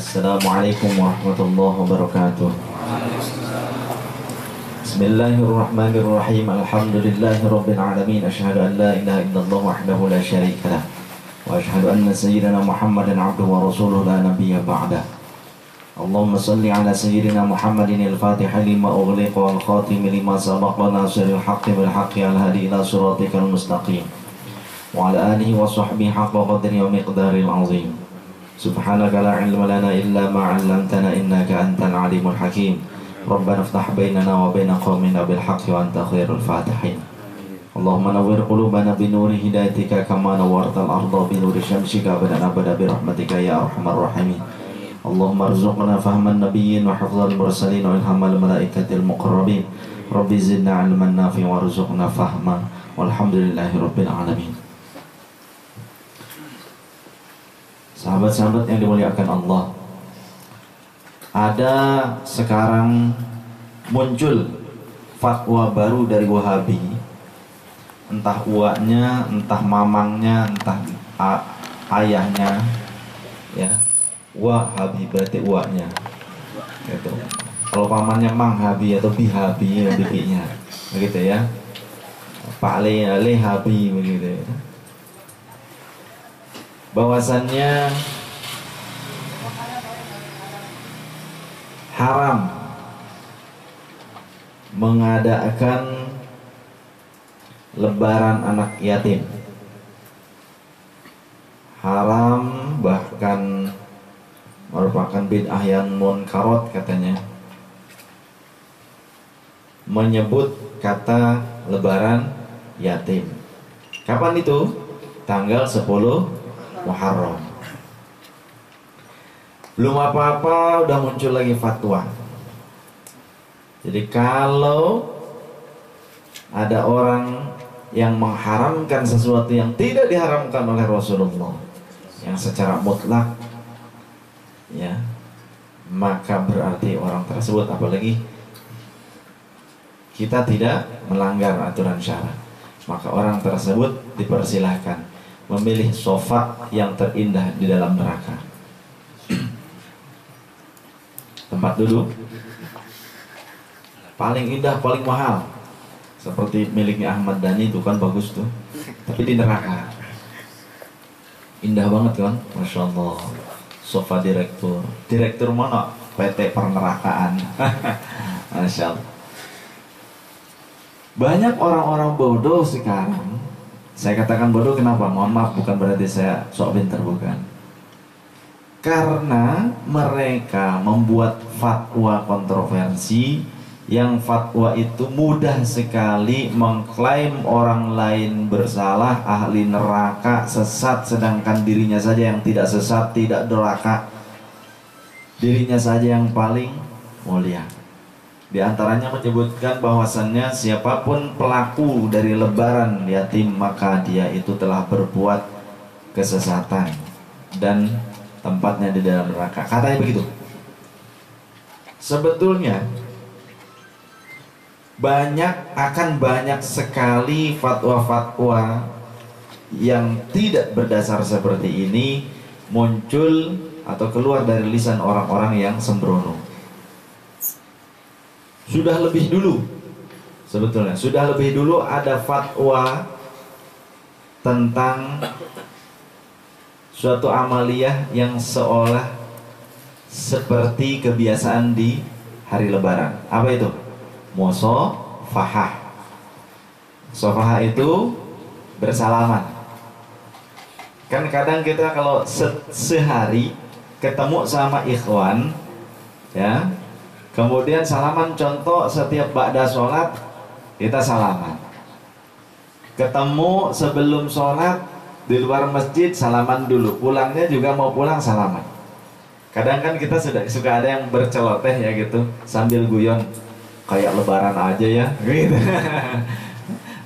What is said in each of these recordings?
Assalamualaikum warahmatullahi wabarakatuh. Bismillahirrahmanirrahim. Alhamdulillahirabbil alamin. Asyhadu an la ilaha illallah wahdahu la syarika lah. Wa asyhadu anna sayyidina Muhammadan abduhu wa rasuluhu la nabiyya ba'dah. Allahumma salli ala sayyidina Muhammadin al-Fatihah lima ughliqa wal khatim lima sabaqa nasiril haqqi bil haqqi al hadi ila siratikal mustaqim. Wa ala alihi wa sahbihi haqqa qadri wa miqdaril azim. Subhanaka la ilma lana illa ma 'allamtana innaka antal alimul hakim. Rabbana iftah bainana wa baina qaumina bil haqqi wa anta khairul fatihin. Allahumma nawwir qulubana bi nuri hidayatika kama nawwartal arda bi nuri syamsika abada bi rahmatika ya arhamar rahimin. Allahumma arzuqna fahman nabiyyin wa hifdzal mursalin wa ilhamal malaikatil muqarrabin. Rabbi zidna 'ilman nafi'an warzuqna fahma. Walhamdulillahi rabbil alamin. Sahabat-sahabat yang dimuliakan Allah, ada sekarang muncul fatwa baru dari Wahabi. Entah uaknya, entah mamangnya, entah ayahnya, ya. Wahabi berarti uaknya. Gitu. Kalau pamannya Manghabi atau Bihabi, ya bibinya, begitu ya. Pak Lehabi begitu ya. Bahwasannya haram mengadakan lebaran anak yatim, haram, bahkan merupakan bid'ah yang munkarat katanya, menyebut kata lebaran yatim. Kapan itu? Tanggal 10 Muharram. Belum apa-apa udah muncul lagi fatwa. Jadi kalau ada orang yang mengharamkan sesuatu yang tidak diharamkan oleh Rasulullah, yang secara mutlak, ya, maka berarti orang tersebut, apalagi kita tidak melanggar aturan syara, maka orang tersebut dipersilahkan memilih sofa yang terindah di dalam neraka. Tempat duduk paling indah, paling mahal, seperti miliknya Ahmad Dhani itu kan bagus tuh, tapi di neraka. Indah banget kan, Masya Allah. Sofa direktur mana? PT Pernerakaan. Masya Allah. Banyak orang-orang bodoh sekarang. Saya katakan bodoh kenapa? Mohon maaf, bukan berarti saya sok pintar, bukan. Karena mereka membuat fatwa kontroversi, yang fatwa itu mudah sekali mengklaim orang lain bersalah, ahli neraka, sesat, sedangkan dirinya saja yang tidak sesat, tidak neraka, dirinya saja yang paling mulia. Di antaranya menyebutkan bahwasannya siapapun pelaku dari lebaran yatim, maka dia itu telah berbuat kesesatan dan tempatnya di dalam neraka. Katanya begitu. Sebetulnya banyak sekali fatwa-fatwa yang tidak berdasar seperti ini muncul atau keluar dari lisan orang-orang yang sembrono. Sudah lebih dulu ada fatwa tentang suatu amaliyah yang seolah seperti kebiasaan di hari lebaran. Apa itu? Musafahah. Musafahah itu bersalaman. Kan kadang kita kalau sehari ketemu sama ikhwan, ya, kemudian salaman, contoh setiap ba'da sholat kita salaman. Ketemu sebelum sholat di luar masjid salaman dulu. Pulangnya juga mau pulang salaman. Kadang kan kita suka ada yang berceloteh ya gitu, sambil guyon, kayak lebaran aja ya gitu.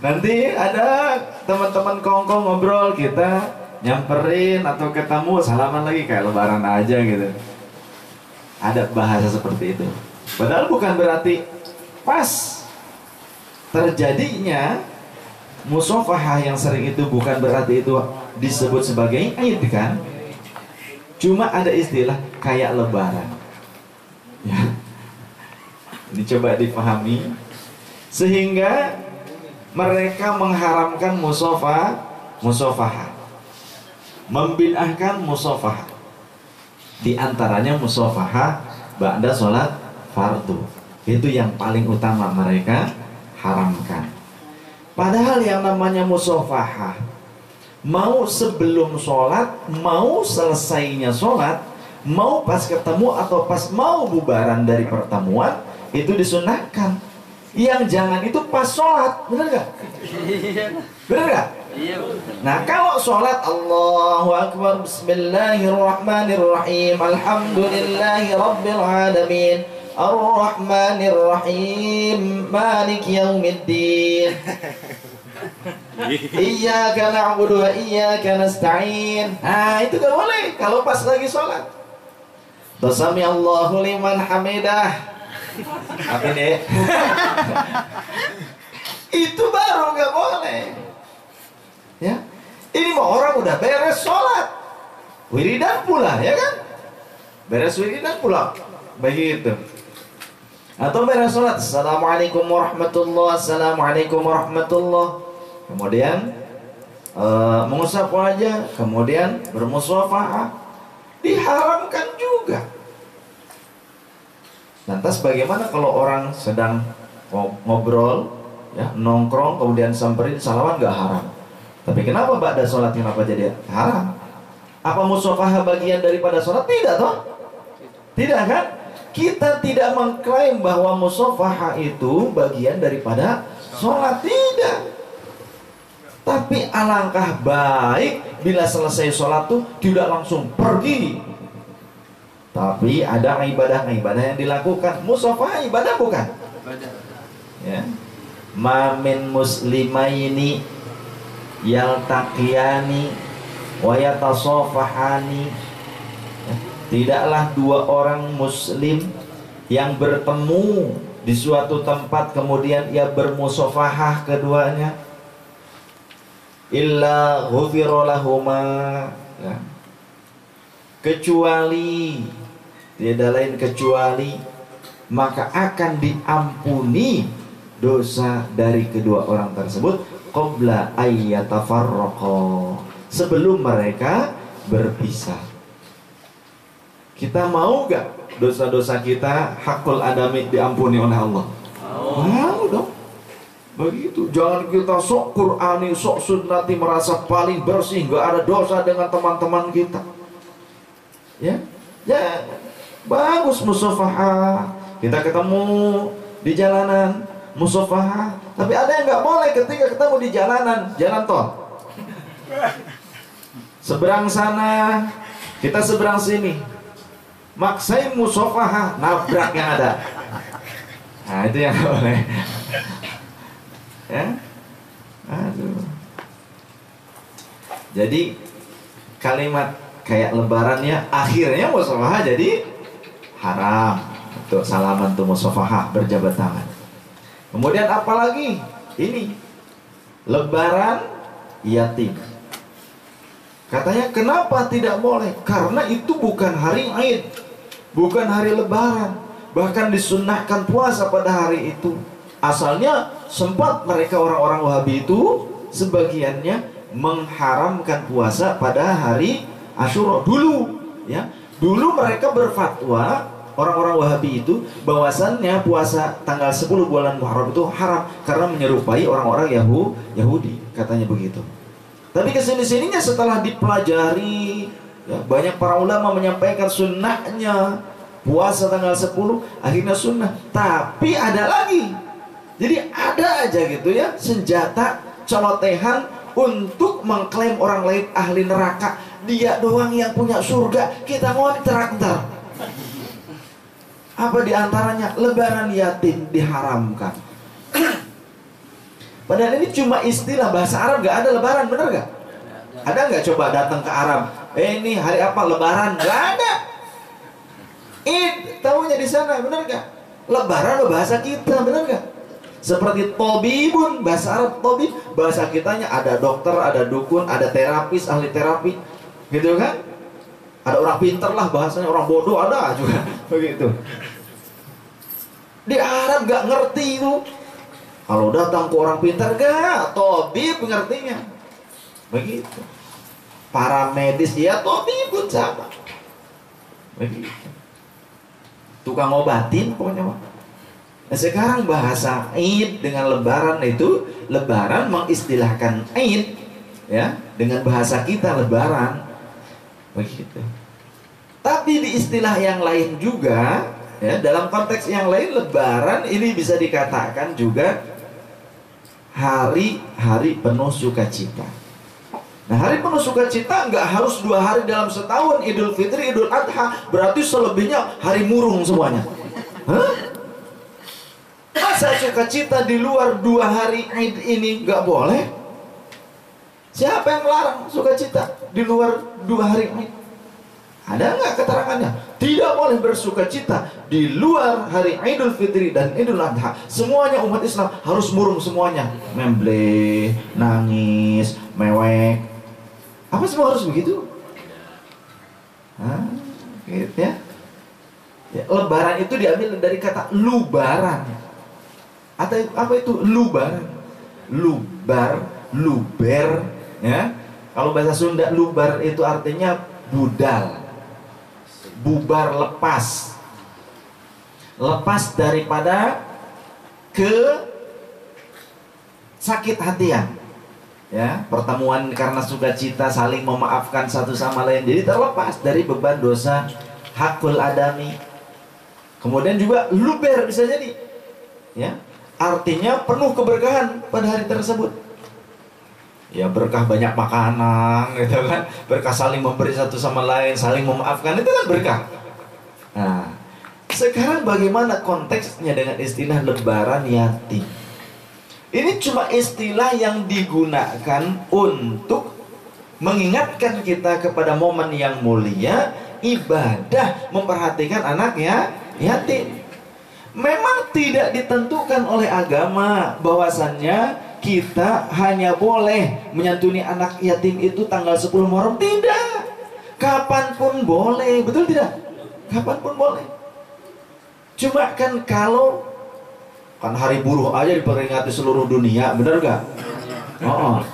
Nanti ada teman-teman kongko ngobrol, kita nyamperin atau ketemu salaman lagi kayak lebaran aja gitu. Ada bahasa seperti itu. Padahal bukan berarti pas terjadinya musafahah yang sering itu bukan berarti itu disebut sebagai Id kan? Cuma ada istilah kayak lebaran. Ya. Ini coba dipahami. Sehingga mereka mengharamkan musafahah. Membid'ahkan musafahah. Di antaranya musafahah ba'da sholat fardu. Itu yang paling utama mereka haramkan. Padahal yang namanya musafahah, mau sebelum sholat, mau selesainya sholat, mau pas ketemu atau pas mau bubaran dari pertemuan, itu disunahkan. Yang jangan itu pas sholat, bener gak? Bener gak? Nah kalau sholat, Allahu Akbar, Bismillahirrahmanirrahim, Alhamdulillahi Rabbil Alamin, Ar-Rahmanir-Rahim, Malik Yaumiddin, Iyyaka na'budu wa iyyaka nasta'in. Nah itu gak boleh kalau pas lagi sholat. Sami Allahu liman hamidah. Apa ini? Itu baru gak boleh. Ya, ini mau orang udah beres sholat, wiridan pula, ya kan? Beres wiridan pula, begitu. Atau beres sholat, Assalamualaikum warahmatullahi, Assalamualaikum warahmatullahi. Kemudian mengusap wajah, kemudian bermusafahah, diharamkan juga. Lantas bagaimana kalau orang sedang ngobrol, ya, nongkrong, kemudian samperin salaman, gak haram? Tapi kenapa ba'da sholat kenapa jadi haram? Apa musafahah bagian daripada sholat? Tidak toh? Tidak kan? Kita tidak mengklaim bahwa musafahah itu bagian daripada sholat. Tidak. Tapi alangkah baik bila selesai sholat tuh tidak langsung pergi. Tapi ada ibadah-ibadah yang dilakukan. Musafahah ibadah bukan? Ya. Ma min muslimaini yaltaqiyani wa yatasafahani. Tidaklah dua orang muslim yang bertemu di suatu tempat kemudian ia bermusafahah keduanya, illa ghufira lahuma, ya, kecuali, tiada lain kecuali maka akan diampuni dosa dari kedua orang tersebut qabla ayyatafarraqa, sebelum mereka berpisah. Kita mau gak dosa-dosa kita, hakul adami, diampuni oleh Allah? Mau dong. Begitu. Jangan kita sok Qur'ani, sok sunnati, merasa paling bersih, gak ada dosa dengan teman-teman kita. Ya, ya, bagus musafahah. Kita ketemu di jalanan, musafahah. Tapi ada yang nggak boleh ketika ketemu di jalanan, jalan tol. Seberang sana, kita seberang sini. Maksain musafahah, nabrak yang ada. Nah itu yang nggak boleh. Ya, aduh. Jadi kalimat kayak lebarannya akhirnya musafahah jadi haram. Untuk salaman tuh musafahah, berjabat tangan. Kemudian apalagi ini lebaran yatim. Katanya kenapa tidak boleh? Karena itu bukan hari Aid, bukan hari lebaran. Bahkan disunnahkan puasa pada hari itu. Asalnya sempat mereka orang-orang Wahabi itu sebagiannya mengharamkan puasa pada hari Asyura dulu, ya. Dulu mereka berfatwa, orang-orang Wahabi itu, bahwasannya puasa tanggal 10 bulan Muharram itu haram karena menyerupai orang-orang Yahudi, katanya begitu. Tapi kesini-sininya setelah dipelajari, ya, banyak para ulama menyampaikan sunnahnya puasa tanggal 10, akhirnya sunnah. Tapi ada lagi, jadi ada aja gitu ya senjata celotehan untuk mengklaim orang lain ahli neraka. Dia doang yang punya surga, kita ngontrak ntar. Apa diantaranya? Lebaran yatim diharamkan. Padahal ini cuma istilah, bahasa Arab, gak ada lebaran, bener gak? Ada gak coba datang ke Arab, ini hari apa lebaran? Gak ada. Tahunya di sana, bener gak? Lebaran bahasa kita, bener gak? Seperti tobibun, bahasa Arab tobib, bahasa kitanya ada dokter, ada dukun, ada terapis, ahli terapi, gitu kan? Ada orang pinter lah bahasanya, orang bodoh ada juga begitu. Di Arab gak ngerti itu. Kalau datang ke orang pintar gak, tobib ngertinya. Begitu. Para medis ya tobib pun sama. Begitu. Tukang obatin pokoknya. Nah sekarang bahasa Id dengan Lebaran itu, Lebaran mengistilahkan Id ya dengan bahasa kita Lebaran. Begitu. Tapi di istilah yang lain juga ya, dalam konteks yang lain Lebaran ini bisa dikatakan juga hari-hari penuh sukacita. Nah hari penuh sukacita nggak harus 2 hari dalam setahun. Idul Fitri, Idul Adha berarti selebihnya hari murung semuanya. Hah? Masa sukacita di luar 2 hari Id ini nggak boleh? Siapa yang melarang sukacita di luar 2 hari Id? Ada nggak keterangannya? Tidak boleh bersukacita di luar hari Idul Fitri dan Idul Adha. Semuanya umat Islam harus murung semuanya. Memble, nangis, mewek. Apa semua harus begitu? Hah? Gitu ya. Ya, Lebaran itu diambil dari kata lubaran. Atau apa itu lubaran? Lubar, luber, ya. Kalau bahasa Sunda lubar itu artinya budal. Bubar, lepas. Lepas daripada sakit hatian. Ya, pertemuan karena sukacita, saling memaafkan satu sama lain. Jadi terlepas dari beban dosa hakul adami. Kemudian juga luber bisa jadi. Ya, artinya penuh keberkahan pada hari tersebut. Ya berkah banyak makanan gitu kan, berkah saling memberi satu sama lain, saling memaafkan, itu kan berkah. Nah sekarang bagaimana konteksnya dengan istilah lebaran yatim? Ini cuma istilah yang digunakan untuk mengingatkan kita kepada momen yang mulia, ibadah memperhatikan anaknya yatim. Memang tidak ditentukan oleh agama bahwasannya kita hanya boleh menyantuni anak yatim itu tanggal 10 Muharram. Tidak. Kapanpun boleh. Betul tidak? Kapanpun boleh. Cuma kan kalau kan hari buruh aja diperingati seluruh dunia, benar gak? Oh.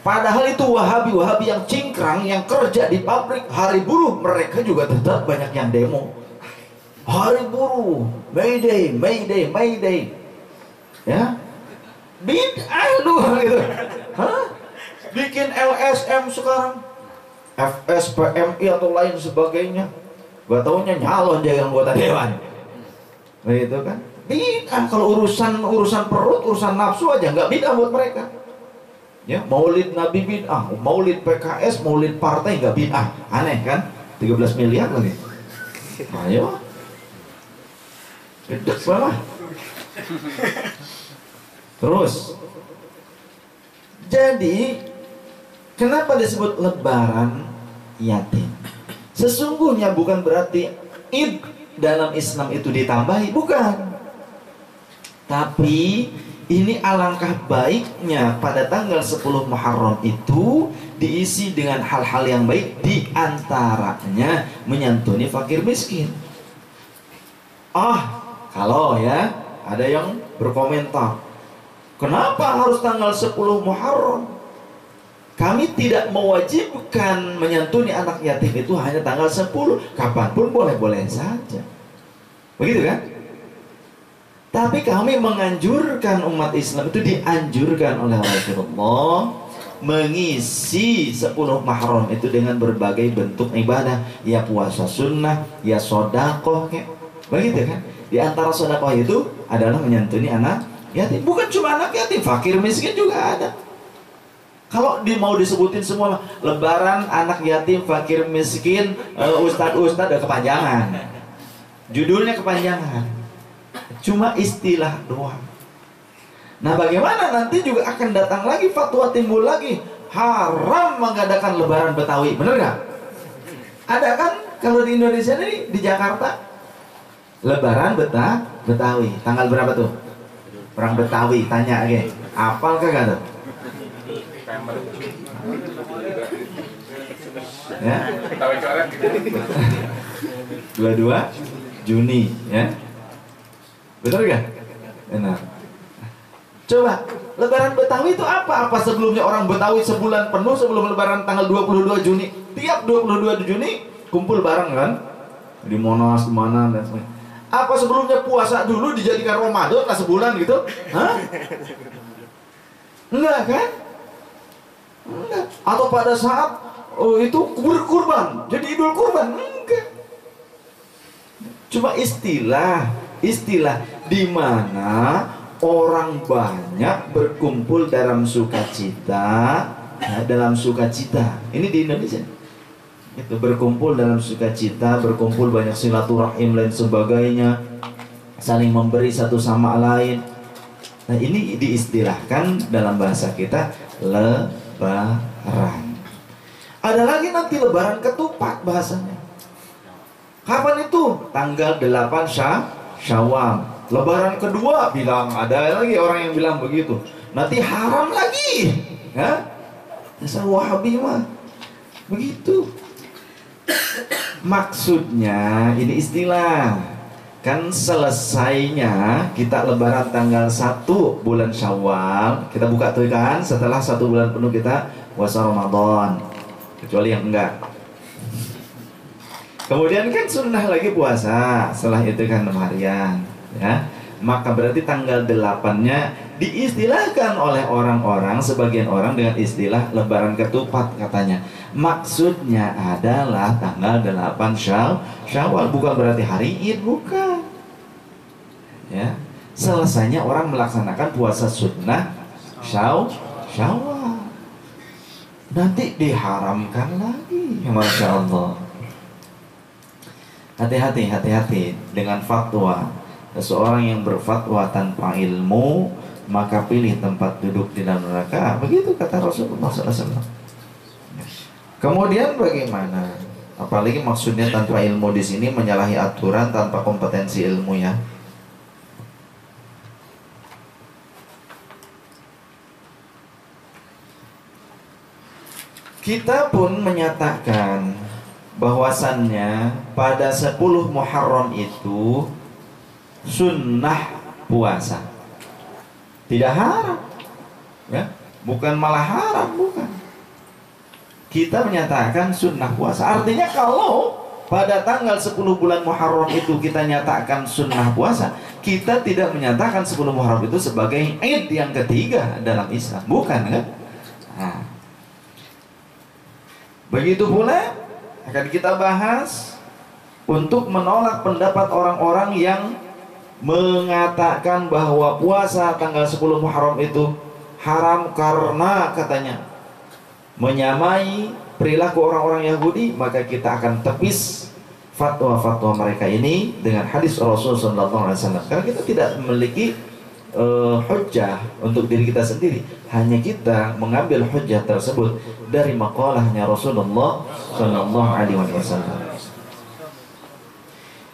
Padahal itu Wahabi yang cingkrang, yang kerja di pabrik, hari buruh mereka juga tetap banyak yang demo. Hari buruh, May Day, May Day, May Day. Ya, bid'ah lu gitu. Hah? Bikin LSM sekarang, FSPMI atau lain sebagainya. Gak taunya nyalon jadi anggota dewan. Begitu kan? Bid'ah. Kalau urusan perut, urusan nafsu aja nggak bid'ah buat mereka. Ya, Maulid Nabi bid'ah, Maulid PKS, Maulid partai nggak bid'ah. Aneh kan? 13 miliar lagi. Ayo. Gede banget. Terus, jadi kenapa disebut lebaran yatim? Sesungguhnya bukan berarti Id dalam Islam itu ditambahi, bukan. Tapi ini alangkah baiknya pada tanggal 10 Muharram itu diisi dengan hal-hal yang baik, diantaranya menyantuni fakir miskin. Kalau ya ada yang berkomentar, kenapa harus tanggal 10 Muharram? Kami tidak mewajibkan menyantuni anak yatim itu hanya tanggal 10. Kapanpun boleh-boleh saja. Begitu kan? Tapi kami menganjurkan umat Islam itu, dianjurkan oleh Rasulullah mengisi 10 Muharram itu dengan berbagai bentuk ibadah. Ya puasa sunnah, ya sodakoh, begitu kan? Di antara sodakoh itu adalah menyantuni anak yatim. Bukan cuma anak yatim, fakir miskin juga ada. Kalau mau disebutin semua, lebaran, anak yatim, fakir miskin, ustadz kepanjangan. Judulnya kepanjangan. Cuma istilah doang. Nah bagaimana nanti juga akan datang lagi fatwa, timbul lagi haram mengadakan lebaran Betawi. Bener gak? Ada kan kalau di Indonesia ini, di Jakarta, lebaran Betawi. Tanggal berapa tuh? Orang Betawi tanya aja. Apal kagak tuh? Ya. 22 Juni ya. Betul gak? Enak. Coba, Lebaran Betawi itu apa? Apa sebelumnya orang Betawi sebulan penuh sebelum Lebaran tanggal 22 Juni? Tiap 22 Juni kumpul bareng kan? Di Monas, di mana dan sebagainya. Apa sebelumnya puasa dulu dijadikan Ramadan lah sebulan gitu? Hah? Enggak kan? Enggak. Atau pada saat itu berkurban, jadi Idul Kurban? Enggak. Cuma istilah di mana orang banyak berkumpul dalam sukacita, Ini di Indonesia. Itu berkumpul dalam sukacita, berkumpul banyak silaturahim lain sebagainya, saling memberi satu sama lain. Nah, ini diistilahkan dalam bahasa kita Lebaran. Ada lagi nanti Lebaran ketupat bahasanya. Kapan itu? Tanggal 8 Syawal. Lebaran kedua bilang, ada lagi orang yang bilang begitu. Nanti haram lagi. Ya? Dasar Wahabi mah. Begitu. Maksudnya ini istilah. Kan selesainya kita Lebaran tanggal 1 bulan Syawal. Kita buka tuh kan, setelah 1 bulan penuh kita puasa Ramadan. Kecuali yang enggak. Kemudian kan sunnah lagi puasa. Setelah itu kan 6 harian ya. Maka berarti tanggal 8-nya diistilahkan oleh orang-orang, sebagian orang dengan istilah Lebaran ketupat katanya. Maksudnya adalah tanggal 8 Syawal. Bukan berarti hari Id, bukan ya. Selesainya orang melaksanakan puasa sunnah Syawal. Nanti diharamkan lagi. Masya Allah. Hati-hati dengan fatwa. Seseorang yang berfatwa tanpa ilmu, maka pilih tempat duduk di dalam neraka. Begitu kata Rasulullah SAW. Kemudian bagaimana? Apalagi maksudnya tanpa ilmu di sini menyalahi aturan tanpa kompetensi ilmu ya. Kita pun menyatakan bahwasannya pada 10 Muharram itu sunnah puasa, tidak haram ya, bukan malah haram, bukan. Kita menyatakan sunnah puasa. Artinya kalau pada tanggal 10 bulan Muharram itu kita nyatakan sunnah puasa, kita tidak menyatakan 10 Muharram itu sebagai Id yang ketiga dalam Islam, bukan kan? Nah, begitu pula akan kita bahas untuk menolak pendapat orang-orang yang mengatakan bahwa puasa tanggal 10 Muharram itu haram karena katanya menyamai perilaku orang-orang Yahudi. Maka kita akan tepis fatwa-fatwa mereka ini dengan hadis Rasulullah SAW. Karena kita tidak memiliki hujjah untuk diri kita sendiri, hanya kita mengambil hujjah tersebut dari maqalahnya Rasulullah SAW.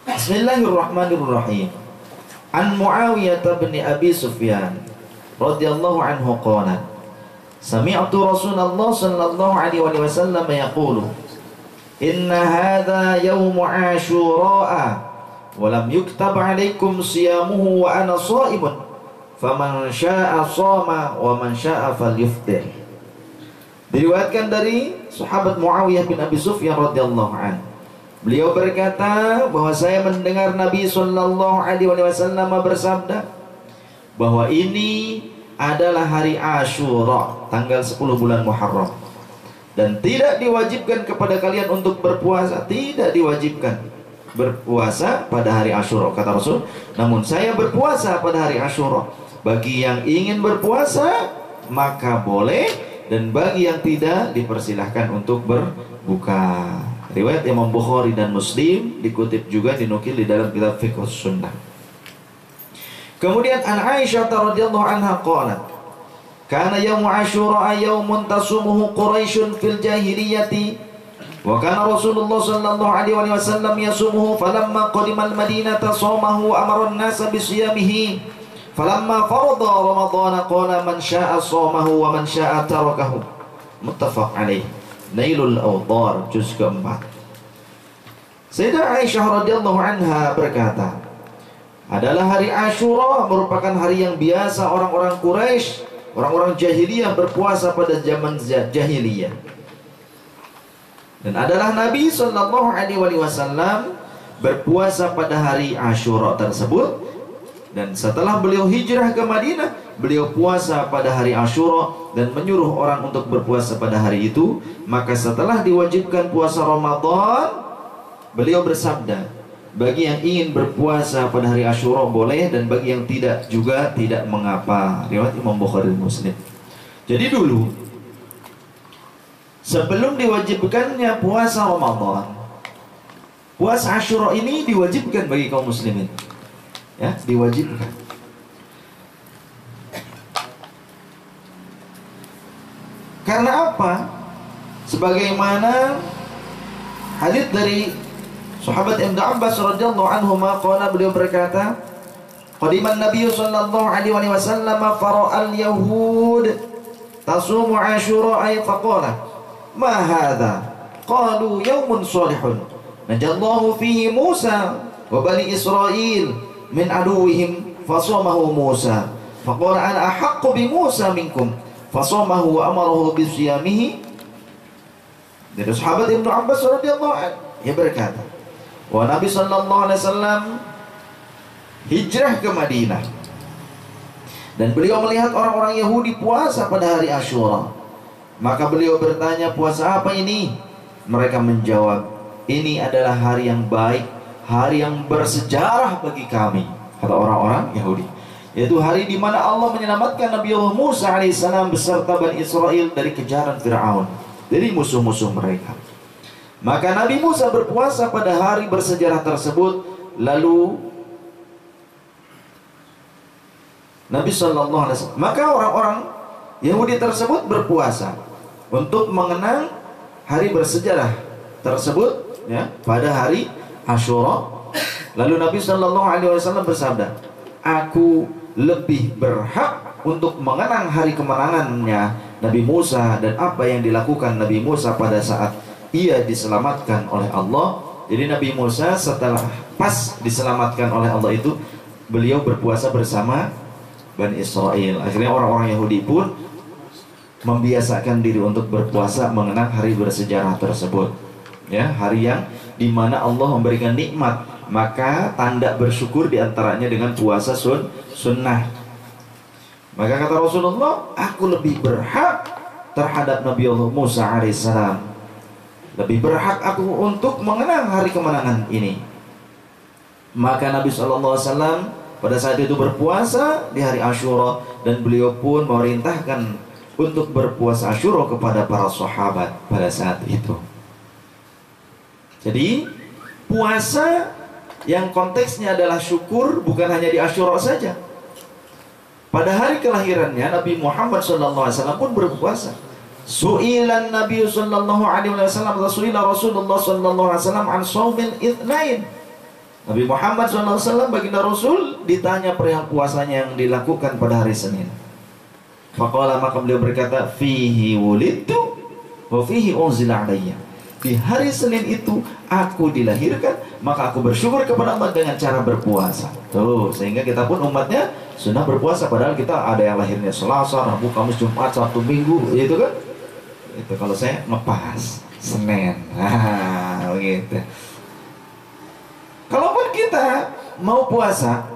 Bismillahirrahmanirrahim. An Muawiyah bin Abi Sufyan radhiyallahu anhu qala sami'tu Rasulullah sallallahu alaihi wasallam yaqulu inna hadha yawm Ashura wa lam yuktab alaikum siyamuhu wa ana sha'imun faman syaa'a shama wa man syaa'a falyuftir. Diriwayatkan dari sahabat Muawiyah bin Abi Sufyan radhiyallahu anhu. Beliau berkata bahwa saya mendengar Nabi sallallahu alaihi wasallam bersabda bahwa ini adalah hari Ashura, tanggal 10 bulan Muharram, dan tidak diwajibkan kepada kalian untuk berpuasa, tidak diwajibkan berpuasa pada hari Ashura kata Rasul, namun saya berpuasa pada hari Ashura. Bagi yang ingin berpuasa maka boleh, dan bagi yang tidak dipersilahkan untuk berbuka. Riwayat Imam Bukhari dan Muslim, dikutip juga dinukil di dalam kitab Fiqh Sunnah. Kemudian an Aisyah radhiyallahu anha qalat kana yaum Ashura yaumun tasumuhu Quraisyun fil jahiliyati wa kana Rasulullah sallallahu alaihi wasallam yasumuhu falamma qadima al-Madinata shamahu wa amara an-nasa bi siyamihi falamma farada Ramadan qala man syaa'a shamahu wa man syaa'a tarakahu muttafaq alaih. Nailul Awtar juz keempat. Sayyidah Aisyah radhiyallahu anha berkata, adalah hari Asyura merupakan hari yang biasa orang-orang Quraisy, orang-orang jahiliyah berpuasa pada zaman jahiliyah. Dan adalah Nabi sallallahu alaihi wasallam berpuasa pada hari Asyura tersebut. Dan setelah beliau hijrah ke Madinah, beliau puasa pada hari Asyura dan menyuruh orang untuk berpuasa pada hari itu. Maka setelah diwajibkan puasa Ramadan, beliau bersabda, bagi yang ingin berpuasa pada hari Asyura boleh, dan bagi yang tidak juga tidak mengapa. Riwayat Imam Bukhari dan Muslim. Jadi dulu, sebelum diwajibkannya puasa Ramadan, puasa Asyura ini diwajibkan bagi kaum muslimin. Ya, diwajibkan. Karena apa? Sebagaimana hadits dari sahabat Ibnu Abbas radhiyallahu anhu, qala, beliau berkata, qadiman Nabi sallallahu alaihi wasallam fara'al yahud tasumu Asyura ay faqala ma hadha, qalu yaumun salihun najallahu fihi Musa wa bani Israil min aduwihim fasamahu Musa faqala ana ahaqqu bi Musa minkum fasamahu wa amarahu bi siyamihi. Dari sahabat Ibnu Abbas radhiyallahu anhu, ia berkata, wa Nabi sallallahu alaihi wasallam hijrah ke Madinah dan beliau melihat orang-orang Yahudi puasa pada hari Asyura. Maka beliau bertanya, puasa apa ini? Mereka menjawab, ini adalah hari yang baik, hari yang bersejarah bagi kami, kata orang-orang Yahudi, yaitu hari di mana Allah menyelamatkan Nabi Allah Musa alaihissalam beserta Bani Israel dari kejaran Fir'aun, dari musuh-musuh mereka. Maka Nabi Musa berpuasa pada hari bersejarah tersebut. Lalu Nabi sallallahu alaihi wasallam, maka orang-orang Yahudi tersebut berpuasa untuk mengenang hari bersejarah tersebut, ya, pada hari Asyura. Lalu Nabi sallallahu alaihi wasallam bersabda, aku lebih berhak untuk mengenang hari kemenangannya Nabi Musa dan apa yang dilakukan Nabi Musa pada saat ia diselamatkan oleh Allah. Jadi Nabi Musa setelah pas diselamatkan oleh Allah itu, beliau berpuasa bersama Bani Israel. Akhirnya orang-orang Yahudi pun membiasakan diri untuk berpuasa mengenang hari bersejarah tersebut, ya, hari yang dimana Allah memberikan nikmat. Maka tanda bersyukur diantaranya dengan puasa sunnah. Maka kata Rasulullah, aku lebih berhak terhadap Nabi Allah Musa alaihissalam, lebih berhak aku untuk mengenang hari kemenangan ini. Maka Nabi SAW pada saat itu berpuasa di hari Asyura, dan beliau pun memerintahkan untuk berpuasa Asyura kepada para sahabat pada saat itu. Jadi puasa yang konteksnya adalah syukur bukan hanya di Asyura saja. Pada hari kelahirannya Nabi Muhammad SAW pun berpuasa. Su'ilan Nabi sallallahu alaihi wasallam, Rasulullah sallallahu alaihi wasallam an shaumil itsnain. Nabi Muhammad SAW, baginda Rasul, ditanya perihal puasanya yang dilakukan pada hari Senin. Faqala, maka beliau berkata, fihi wulidtu wa fihi unzila alayya. Di hari Senin itu aku dilahirkan, maka aku bersyukur kepada Allah dengan cara berpuasa. Tuh, sehingga kita pun umatnya sunnah berpuasa, padahal kita ada yang lahirnya Selasa, Rabu, Kamis, Jumat, Sabtu, Minggu, itu kan? Itu kalau saya ngepas Senin. Nah, begitu. Kalaupun kita mau puasa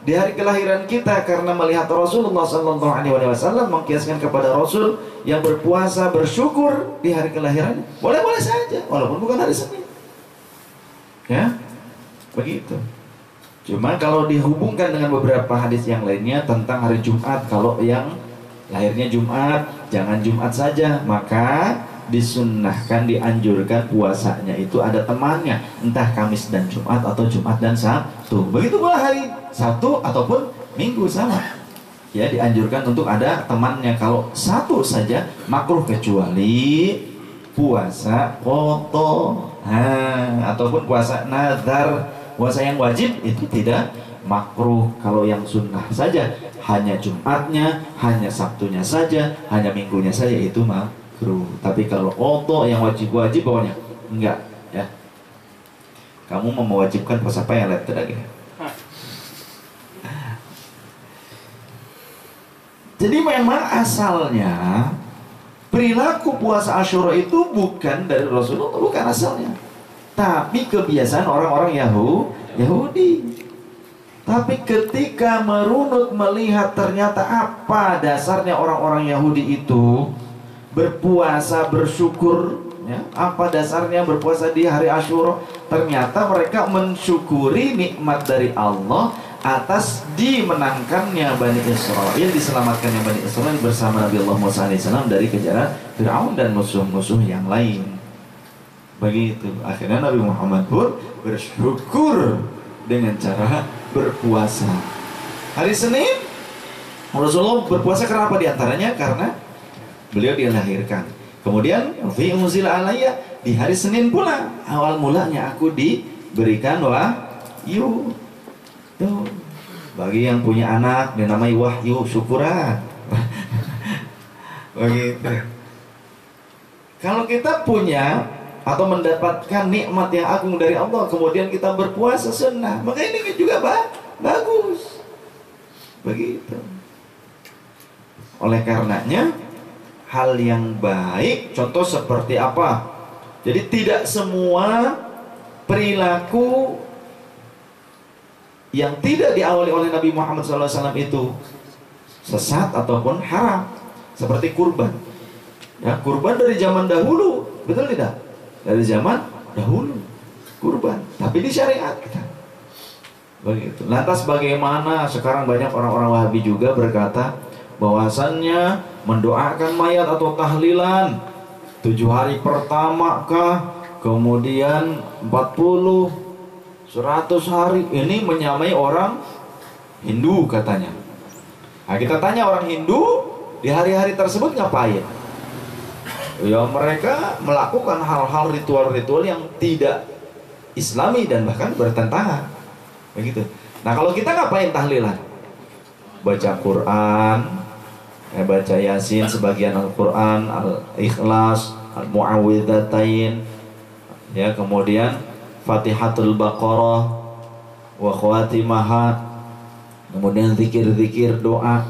di hari kelahiran kita karena melihat Rasulullah sallallahu alaihi wasallam mengkiaskan kepada Rasul yang berpuasa bersyukur di hari kelahiran, boleh-boleh saja walaupun bukan hari Senin. Ya, begitu. Cuma kalau dihubungkan dengan beberapa hadis yang lainnya tentang hari Jumat, kalau yang lahirnya Jumat, jangan Jumat saja, maka disunnahkan, dianjurkan puasanya itu ada temannya, entah Kamis dan Jumat atau Jumat dan Sabtu. Begitu pula hari Sabtu ataupun Minggu sama. Ya, dianjurkan untuk ada temannya. Kalau satu saja makruh, kecuali puasa qadha, ataupun puasa nazar, puasa yang wajib itu tidak makruh. Kalau yang sunnah saja, hanya Jumatnya, hanya Sabtunya saja, hanya Minggunya saja, itu makruh. Tapi kalau qadha yang wajib-wajib pokoknya enggak ya. Kamu mau mewajibkan puasa apa yang lihat lagi. Jadi memang asalnya perilaku puasa Asyura itu bukan dari Rasulullah, bukan asalnya. Tapi kebiasaan orang-orang Yahudi. Tapi ketika merunut melihat ternyata apa dasarnya orang-orang Yahudi itu berpuasa bersyukur ya, apa dasarnya berpuasa di hari Asyura? Ternyata mereka mensyukuri nikmat dari Allah atas dimenangkannya Bani Israel, diselamatkannya Bani Israel bersama Nabi Allah Musa AS dari kejaran Fir'aun dan musuh-musuh yang lain. Begitu. Akhirnya Nabi Muhammad pun bersyukur dengan cara berpuasa. Hari Senin Rasulullah berpuasa kenapa? Diantaranya karena beliau dilahirkan. Kemudian fi unzil alayya, di hari Senin pula awal mulanya aku diberikan wahyu. Tuh, bagi yang punya anak dinamai wahyu syukuran. Begitu. Kalau kita punya atau mendapatkan nikmat yang agung dari Allah, kemudian kita berpuasa sunnah, maka ini juga bagus. Begitu. Oleh karenanya hal yang baik, contoh seperti apa? Jadi tidak semua perilaku yang tidak diawali oleh Nabi Muhammad SAW itu sesat ataupun haram. Seperti kurban ya, kurban dari zaman dahulu, betul tidak? Dari zaman dahulu kurban, tapi disyariatkan. Begitu. Lantas bagaimana sekarang banyak orang-orang Wahabi juga berkata bahwasannya mendoakan mayat atau tahlilan 7 hari pertama kah, kemudian 40, 100 hari, ini menyamai orang Hindu katanya. Nah, kita tanya orang Hindu di hari-hari tersebut ngapain? Ya mereka melakukan hal-hal ritual-ritual yang tidak Islami dan bahkan bertentangan. Begitu. Nah kalau kita ngapain tahlilan? Baca Quran, baca Yasin, sebagian Al-Quran, Al-Ikhlas, Al-Mu'awwidhatain, ya, kemudian Fatihatul Baqarah wa khawatimaha, kemudian zikir-zikir doa.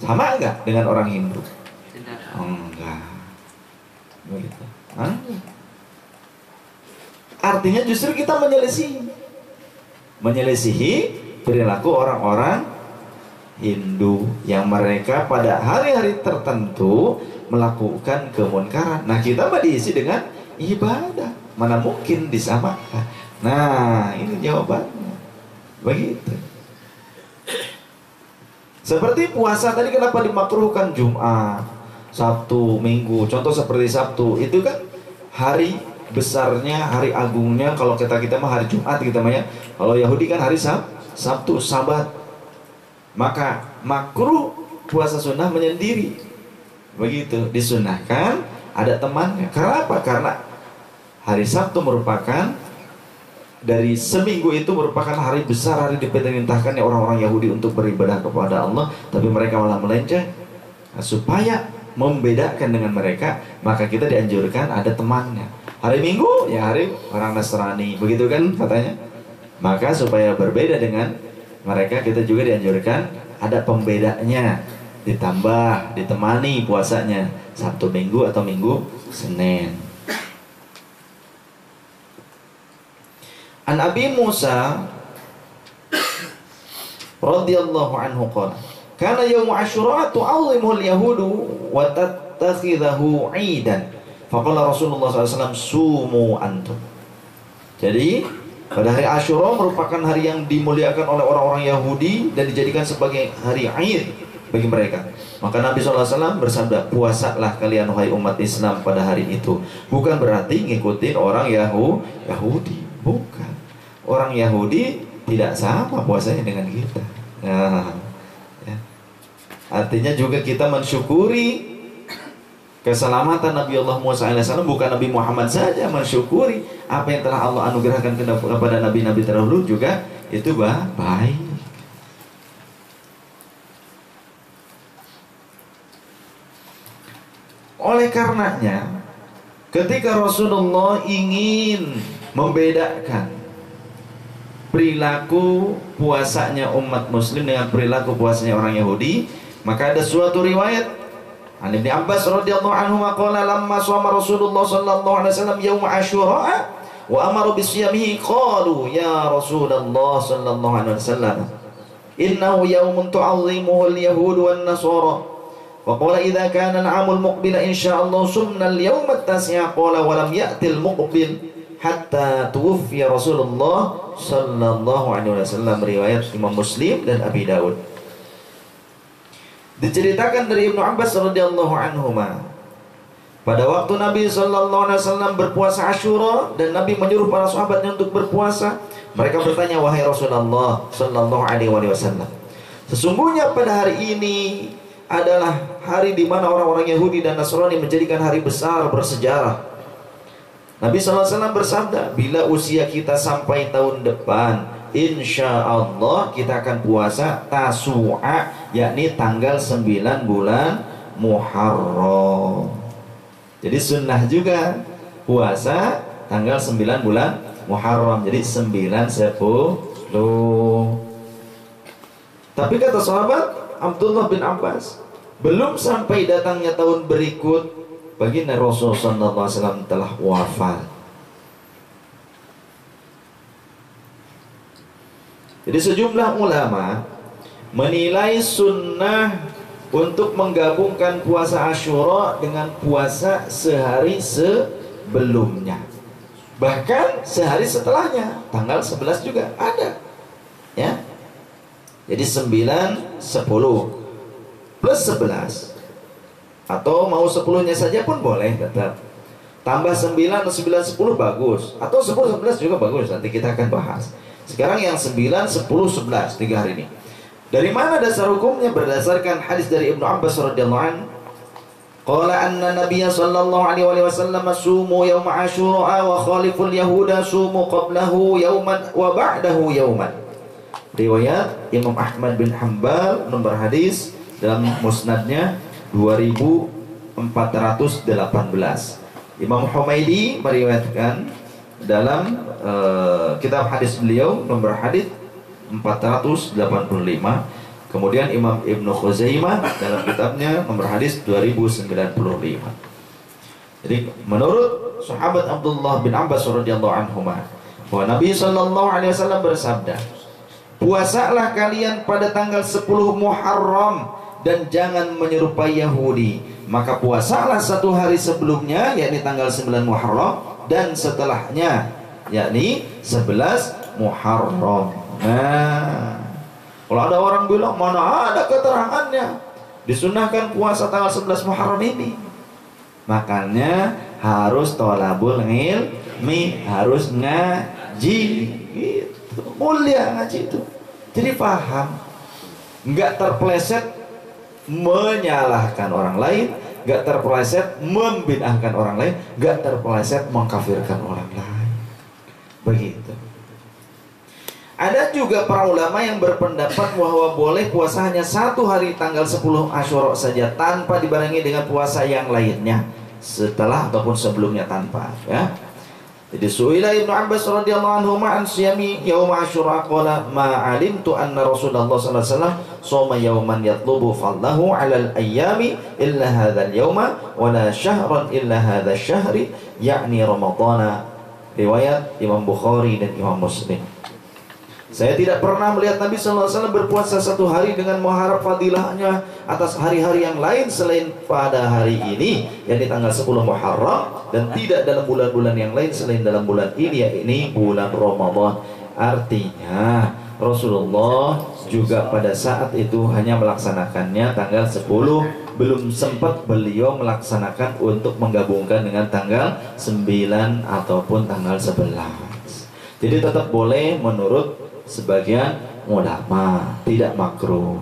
Sama enggak dengan orang Hindu? Enggak. Begitu. Artinya justru kita menyelisihi perilaku orang-orang Hindu yang mereka pada hari-hari tertentu melakukan kemunkaran. Nah kita diisi dengan ibadah. Mana mungkin disamakan? Nah, ini jawabannya. Begitu. Seperti puasa tadi, kenapa dimakruhkan Jumat, Sabtu, Minggu? Contoh seperti Sabtu, itu kan hari besarnya, hari agungnya. Kalau kita mah hari Jumat kita mah ya. Kalau Yahudi kan hari Sabtu, Sabat. Maka makruh puasa sunnah menyendiri. Begitu, disunahkan ada temannya. Kenapa? Karena hari Sabtu merupakan dari seminggu itu merupakan hari besar, hari diperintahkannya orang-orang Yahudi untuk beribadah kepada Allah, tapi mereka malah melenceng. Nah, supaya membedakan dengan mereka, maka kita dianjurkan ada temannya. Hari Minggu ya hari orang Nasrani, begitu kan katanya. Maka supaya berbeda dengan mereka, kita juga dianjurkan ada pembedanya, ditambah ditemani puasanya Sabtu Minggu atau Minggu Senin. An Abi Musa radhiyallahu anhu qala kana yaum Asyura tu'azzimuhu al-yahudu wa tattakhidhahu 'idan faqala Rasulullah SAW sumu antum. Jadi pada hari Asyura merupakan hari yang dimuliakan oleh orang-orang Yahudi dan dijadikan sebagai hari Id bagi mereka. Maka Nabi SAW bersabda, puasalah kalian wahai umat Islam pada hari itu. Bukan berarti ngikutin orang Yahudi, bukan. Orang Yahudi tidak sama puasanya dengan kita. Nah, ya. Artinya juga kita mensyukuri keselamatan Nabi Allah Musa AS, bukan Nabi Muhammad saja, mensyukuri apa yang telah Allah anugerahkan kepada nabi-nabi terdahulu juga itu baik. Oleh karenanya, ketika Rasulullah ingin membedakan perilaku puasanya umat muslim dengan perilaku puasanya orang Yahudi, maka ada suatu riwayat An Ibnu Abbas radhiyallahu anhu qala lamma shoma Rasulullah sallallahu alaihi wasallam yaum Asyura wa amaru bisyamihi qalu ya Rasulullah sallallahu alaihi wasallam innahu yaumun tu'azzimuhu al-yahud wan nasara وقال إذا كان العام المقبل إن شاء الله صمنا اليوم التاسع قال ولم يأتي المقبل حتى توفي رسول الله صلى الله عليه وسلم. Riwayat Imam Muslim dan Abi Daud. Diceritakan dari Ibnu Abbas radhiyallahu anhuma, pada waktu Nabi sallallahu alaihi wasallam berpuasa Asyura dan Nabi menyuruh para sahabatnya untuk berpuasa, mereka bertanya, wahai Rasulullah sallallahu alaihi wasallam, sesungguhnya pada hari ini adalah hari di mana orang-orang Yahudi dan Nasrani menjadikan hari besar bersejarah. Nabi SAW bersabda, bila usia kita sampai tahun depan, insya Allah kita akan puasa Tasu'a, yakni tanggal 9 bulan Muharram. Jadi sunnah juga puasa tanggal 9 bulan Muharram. Jadi 9, 10. Tapi kata sahabat Abdullah bin Abbas, belum sampai datangnya tahun berikut, baginda Rasul sallallahu alaihi wasallam telah wafat. Jadi sejumlah ulama menilai sunnah untuk menggabungkan puasa Asyura dengan puasa sehari sebelumnya, bahkan sehari setelahnya, tanggal 11 juga ada, ya. Jadi 9, 10 plus 11, atau mau 10-nya saja pun boleh tetap. Tambah 9 atau 9, 10 bagus, atau 10, 11 juga bagus, nanti kita akan bahas. Sekarang yang 9, 10, 11 3 hari ini. Dari mana dasar hukumnya? Berdasarkan hadis dari Ibnu Abbas radhiyallahu anhu, qala anna Nabiy sallallahu alaihi wasallam sumu yaum Asyura wa khaliful yahuda sumu qablahu yauman wa ba'dahu yauman. Riwayat Imam Ahmad bin Hanbal, nomor hadis dalam musnadnya 2418. Imam Humaidi meriwayatkan dalam kitab hadis beliau nomor hadis 485. Kemudian Imam Ibnu Khuzaimah dalam kitabnya nomor hadis 2095. Jadi menurut sahabat Abdullah bin Abbas radhiyallahu anhu, bahwa Nabi sallallahu alaihi wasallam bersabda, puasalah kalian pada tanggal 10 Muharram dan jangan menyerupai Yahudi. Maka puasalah satu hari sebelumnya, yakni tanggal 9 Muharram, dan setelahnya, yakni 11 Muharram. Nah, kalau ada orang bilang, mana ada keterangannya disunahkan puasa tanggal 11 Muharram ini? Makanya harus tolabul ilmi, harus ngaji gitu. Mulia ngaji itu. Jadi paham, nggak terpeleset menyalahkan orang lain, gak terpeleset membid'ahkan orang lain, gak terpeleset mengkafirkan orang lain. Begitu. Ada juga para ulama yang berpendapat bahwa boleh puasa hanya satu hari tanggal 10 Asyura saja, tanpa dibarengi dengan puasa yang lainnya, setelah ataupun sebelumnya tanpa, ya. Jadi suila Ibnu Abbas radhiyallahu anhu an siyami yaum Asyura qala ma alimtu anna Rasulullah sallallahu alaihi wasallam shoma yawman yatlubu fadlahu 'ala al-ayyami illa hadzal yawma wa la syahran illa hadzal syahri, yakni Ramadhana. Riwayat Imam Bukhari dan Imam Muslim. Saya tidak pernah melihat Nabi sallallahu alaihi wasallam berpuasa satu hari dengan mengharap fadilahnya atas hari-hari yang lain selain pada hari ini, yakni tanggal 10 Muharram, dan tidak dalam bulan-bulan yang lain selain dalam bulan ini, yakni bulan Ramadan. Artinya Rasulullah juga pada saat itu hanya melaksanakannya tanggal 10, belum sempat beliau melaksanakan untuk menggabungkan dengan tanggal 9 ataupun tanggal 11. Jadi tetap boleh menurut sebagian ulama, tidak makruh.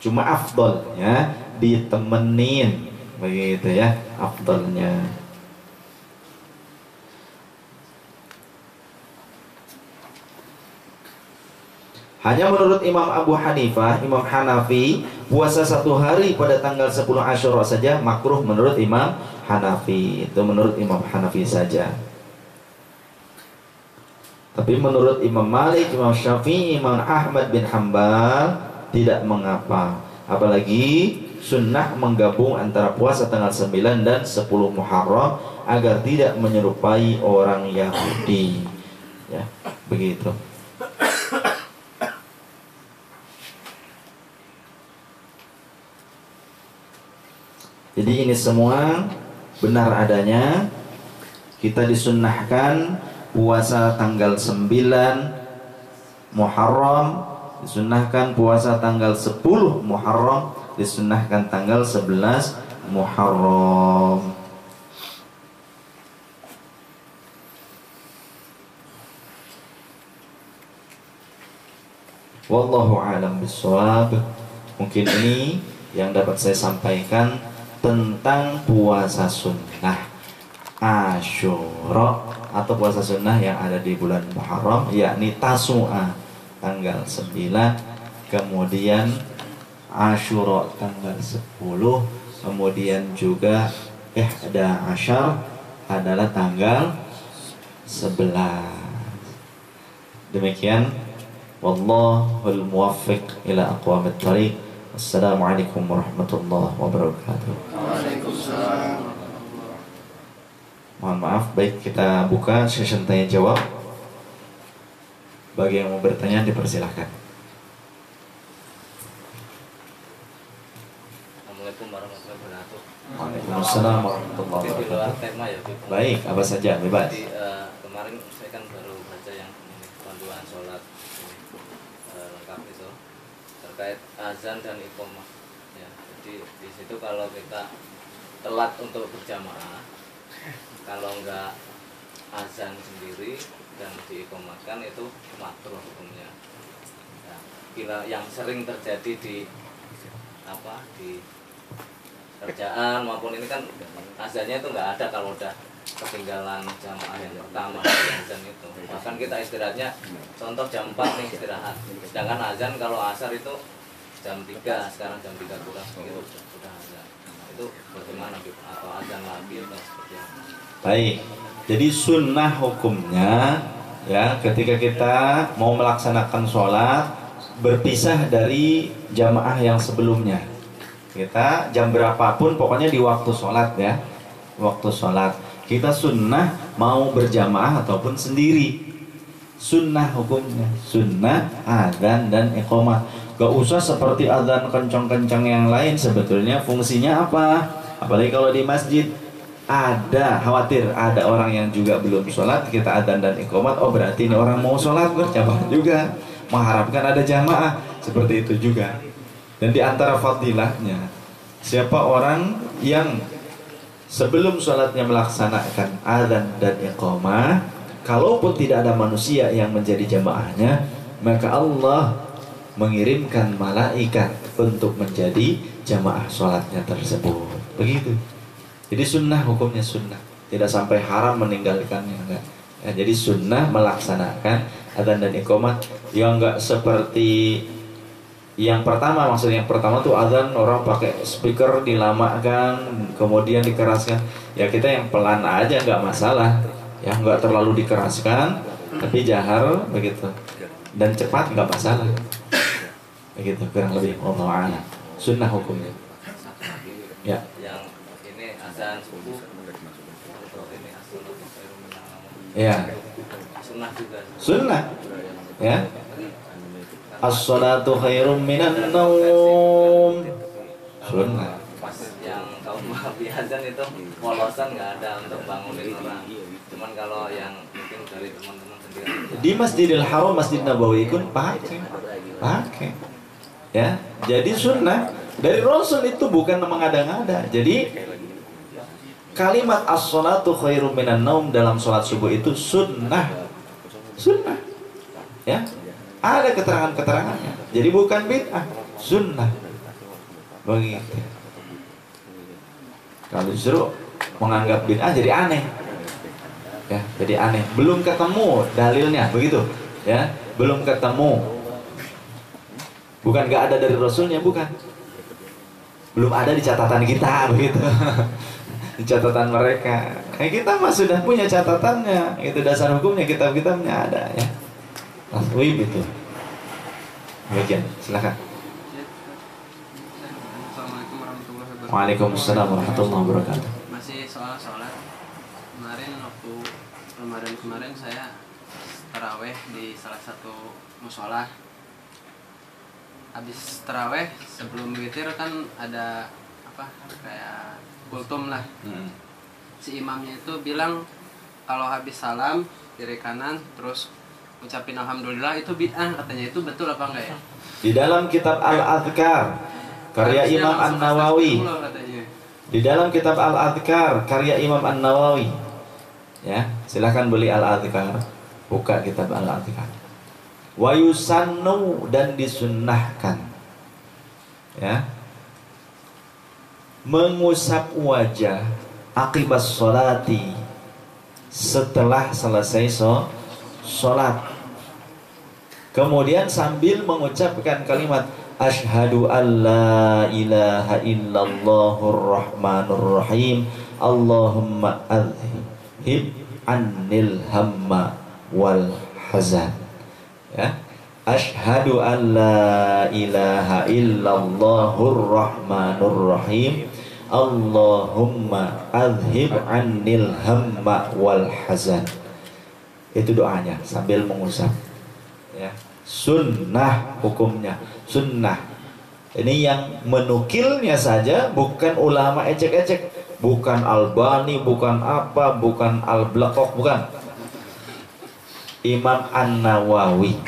Cuma afdolnya ditemenin, begitu ya, afdolnya. Hanya menurut Imam Abu Hanifah, Imam Hanafi, puasa 1 hari pada tanggal 10 Asyura saja makruh menurut Imam Hanafi. Itu menurut Imam Hanafi saja. Tapi menurut Imam Malik, Imam Syafi'i, Imam Ahmad bin Hambal tidak mengapa. Apalagi sunnah menggabung antara puasa tanggal 9 dan 10 Muharram agar tidak menyerupai orang Yahudi. Ya, begitu. Jadi ini semua benar adanya. Kita disunnahkan puasa tanggal 9 Muharram, disunnahkan puasa tanggal 10 Muharram, disunnahkan tanggal 11 Muharram. Wallahu a'lam bishawab. Mungkin ini yang dapat saya sampaikan tentang puasa sunnah Asyura atau puasa sunnah yang ada di bulan Muharram, yakni Tasu'a tanggal 9, kemudian Asyura tanggal 10, kemudian juga Ihda Asyar adalah tanggal 11. Demikian, wallahul muwaffiq ila aqwamit thariq. Assalamualaikum warahmatullahi wabarakatuh. Waalaikumsalam. Mohon maaf, baik kita buka session tanya jawab. Bagi yang mau bertanya dipersilahkan. Assalamualaikum warahmatullahi wabarakatuh. Waalaikumsalam warahmatullahi Di luar wabarakatuh. tema ya, Bu. Baik, apa saja bebas. Jadi kemarin saya kan baru baca yang panduan sholat lengkap itu terkait azan dan iqomah. Ya, jadi di situ kalau kita telat untuk berjamaah, kalau enggak azan sendiri dan diiqomahkan itu makruh hukumnya. Nah, bila yang sering terjadi di kerjaan maupun ini kan azannya itu nggak ada kalau udah ketinggalan jamaah yang pertama azan itu. Bahkan kita istirahatnya contoh jam 4 nih istirahat, sedangkan azan kalau asar itu jam 3, sekarang jam 3 kurang gitu sudah azan. Itu bagaimana gitu? Atau azan lagi atau seperti apa? Baik, jadi sunnah hukumnya ya ketika kita mau melaksanakan sholat berpisah dari jamaah yang sebelumnya. Kita jam berapapun pokoknya di waktu sholat ya, waktu sholat kita sunnah mau berjamaah ataupun sendiri. Sunnah hukumnya, sunnah adzan dan iqomah. Gak usah seperti adzan kencang-kencang yang lain. Sebetulnya fungsinya apa? Apalagi kalau di masjid ada khawatir ada orang yang juga belum sholat, kita adzan dan iqomah, oh berarti ini orang mau sholat berjamaah juga, mengharapkan ada jamaah. Seperti itu juga. Dan di antara fadilahnya, siapa orang yang sebelum sholatnya melaksanakan adzan dan iqamah, kalaupun tidak ada manusia yang menjadi jamaahnya, maka Allah mengirimkan malaikat untuk menjadi jamaah sholatnya tersebut. Begitu. Jadi sunnah hukumnya sunnah, tidak sampai haram meninggalkannya, enggak. Ya, jadi sunnah melaksanakan adzan dan iqamah yang enggak seperti yang pertama. Maksudnya yang pertama tuh adzan orang pakai speaker dilamakan, kemudian dikeraskan. Ya kita yang pelan aja nggak masalah, ya nggak terlalu dikeraskan, tapi jahar begitu dan cepat nggak masalah. Begitu kurang lebih. Allah a'lam. Sunnah hukumnya. Ya. Yang ini azan subuh, ini as-sunnah Ya. sunnah juga. Sunnah. Ya. As-salatu khairum minan naum. Sunnah. Pas yang kaum wahabi azan itu polosan nggak ada untuk bangunin orang. Cuman kalau yang mungkin dari teman-teman sendiri Di Masjidil Haram, Masjid Nabawi pun pakai. Ya, jadi sunnah dari Rasul itu bukan mengada-ngada. Jadi kalimat as-salatu khairum minan naum dalam sholat subuh itu sunnah. Sunnah. Ya. Ada keterangan-keterangannya. Jadi bukan bid'ah, sunnah. Begitu. Kalau justru menganggap bid'ah jadi aneh. Ya, jadi aneh. Belum ketemu dalilnya, begitu. Ya, belum ketemu. Bukan nggak ada dari Rasulnya, bukan. Belum ada di catatan kita begitu. Di catatan mereka. Kita mah sudah punya catatannya. Itu dasar hukumnya, kitab-kitabnya ada ya. Taswib itu. Bagian, silakan. Assalamualaikum warahmatullahi wabarakatuh. Waalaikumsalam warahmatullahi wabarakatuh. Masih soal sholat. Kemarin waktu Ramadan kemarin saya taraweh di salah satu musola. Habis taraweh sebelum witir kan ada apa kayak kultum lah. Si imamnya itu bilang kalau habis salam kiri kanan terus ucapin alhamdulillah, itu bid'ah katanya. Itu betul apa enggak ya? Di dalam kitab Al-Adhkar karya Harusnya Imam langsung An-Nawawi. astagfirullah katanya. Di dalam kitab Al-Adhkar karya Imam An-Nawawi. Ya, silahkan beli Al-Adhkar. Buka kitab Al-Adhkar. Wa yusannu, dan disunnahkan. Ya. Mengusap wajah akibas sholati, setelah selesai sholat. Kemudian sambil mengucapkan kalimat asyhadu alla ilaha illallahur rahmanur rahim Allahumma adhib annil hamma wal hazan. Ya, asyhadu alla ilaha illallahur rahmanur rahim Allahumma adhib annil hamma wal hazan. Itu doanya sambil mengusap. Ya, sunnah hukumnya, sunnah. Ini yang menukilnya saja, bukan ulama ecek-ecek, bukan Albani, bukan apa, bukan Al-Blaqoq, bukan. Imam An-Nawawi.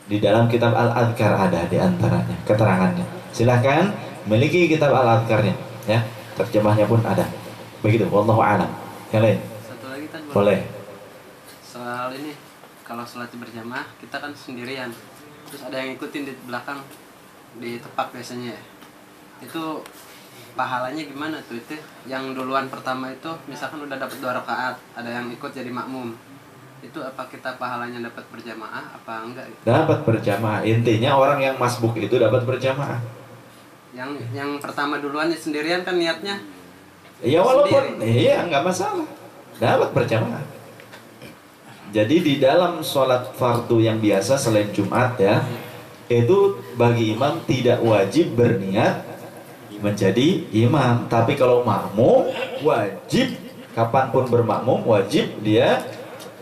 Di dalam kitab Al-Adhkar ada di antaranya keterangannya. Silahkan miliki kitab Al-Adhkarnya, ya. Terjemahnya pun ada. Begitu, wallahu a'lam. Yang lain? Satu lagi kan Boleh. soal ini, kalau sholat berjamaah kita kan sendirian, terus ada yang ikutin di belakang di tepak biasanya ya. Itu pahalanya gimana tuh? Itu yang duluan pertama itu misalkan udah dapat 2 rakaat, ada yang ikut jadi makmum, itu apa kita pahalanya dapat berjamaah apa enggak? Dapat berjamaah. Intinya orang yang masbuk itu dapat berjamaah. Yang pertama duluan sendirian kan niatnya Ya walaupun sendiri. iya nggak masalah, dapat berjamaah. Jadi di dalam sholat fardu yang biasa selain Jumat ya, itu bagi imam tidak wajib berniat menjadi imam. Tapi kalau makmum wajib, kapanpun bermakmum wajib dia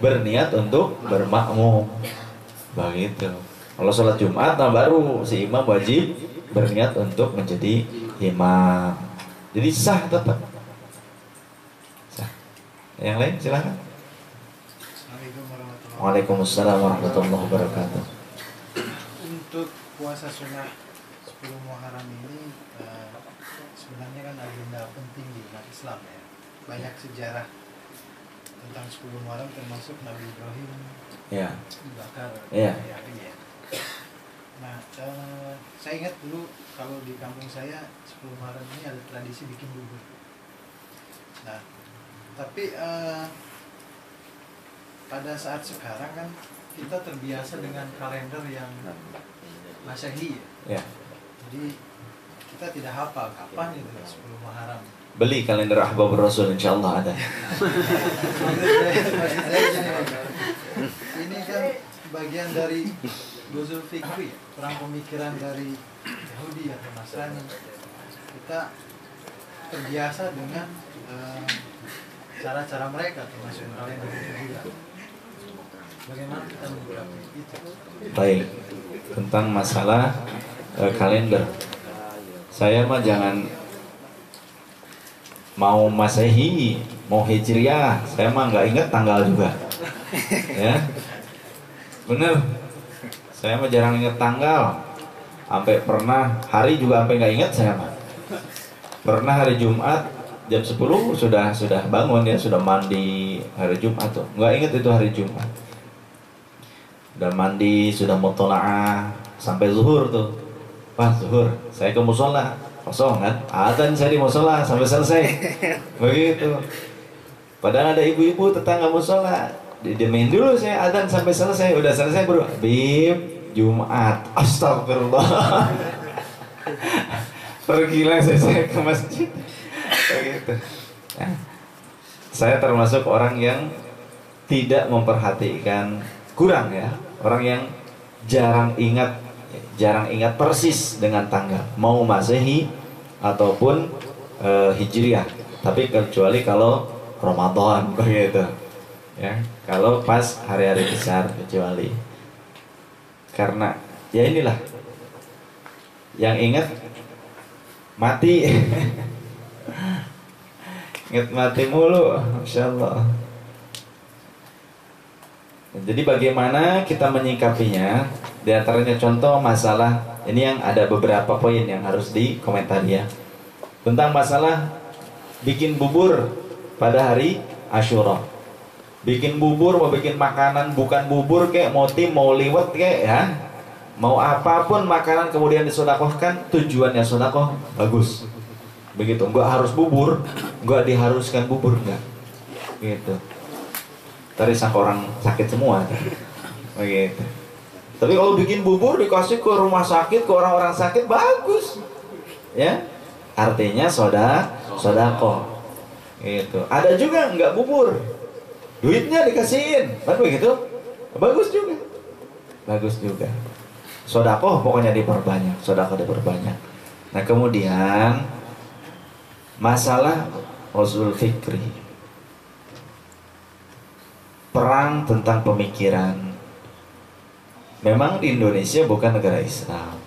berniat untuk bermakmum. Begitu. Kalau sholat Jumat, nah baru si imam wajib berniat untuk menjadi imam. Jadi sah tetap. Sah. Yang lain silakan. Waalaikumsalam warahmatullahi wabarakatuh. Untuk puasa sunnah 10 Muharram ini sebenarnya kan agenda penting di umat Islam ya. Banyak sejarah tentang 10 Muharram, termasuk Nabi Ibrahim Ya. dibakar Iya. oleh api ya. Nah, saya ingat dulu kalau di kampung saya 10 Muharram ini ada tradisi bikin bubur. Nah, tapi pada saat sekarang kan kita terbiasa dengan kalender yang Masehi ya. Ya. Jadi kita tidak hafal kapan itu 10 Muharram. Beli kalender Ahbabur Rasul, insyaallah ada. Ini kan bagian dari Gozul Fikri, perang pemikiran dari Yahudi atau Nasrani. Kita terbiasa dengan cara-cara mereka, termasuk kalender itu juga. Bagaimana kita menyikapi itu? Baik, tentang masalah kalender, saya mah jangan mau Masehi, mau Hijriah, saya mah nggak ingat tanggal juga, ya, bener. Saya mah jarang ingat tanggal, sampai pernah hari juga sampai nggak ingat saya mah. Pernah hari Jumat jam 10 sudah bangun ya, sudah mandi hari Jumat tuh, nggak ingat itu hari Jumat. Udah mandi, sudah mutola'ah sampai zuhur tuh. Wah, zuhur, saya ke musola, kosong kan? Adzan saya di musola sampai selesai. Begitu. Padahal ada ibu-ibu tetangga musola, didemin dulu saya adzan sampai selesai. Udah selesai bro, bib, Jumat. Astagfirullah. Pergi langsung saya ke masjid. Begitu. Nah, saya termasuk orang yang tidak memperhatikan, kurang ya, orang yang jarang ingat persis dengan tanggal, mau Masehi ataupun Hijriah. Tapi kecuali kalau Ramadan begitu. Ya, kalau pas hari-hari besar kecuali. Karena ya inilah yang ingat mati. Ingat mati mulu, Masya Allah. Jadi bagaimana kita menyikapinya? Di antaranya contoh masalah ini yang ada beberapa poin yang harus dikomentari ya. Tentang masalah bikin bubur pada hari Asyura. Bikin bubur, mau bikin makanan bukan bubur kayak mau tim, mau liwet kayak ya. Mau apapun makanan kemudian disodakohkan, tujuannya sodakoh bagus. Begitu, enggak harus bubur, enggak diharuskan bubur, enggak. Gitu. Tadi orang sakit semua. Begitu. Tapi kalau bikin bubur dikasih ke rumah sakit, ke orang-orang sakit, bagus. Ya. Artinya sodakoh. Gitu. Ada juga enggak bubur. Duitnya dikasihin. Kan begitu? Bagus juga. Bagus juga. Sodakoh pokoknya diperbanyak, sodakoh diperbanyak. Nah kemudian masalah usul fikri, perang tentang pemikiran. Memang di Indonesia bukan negara Islam.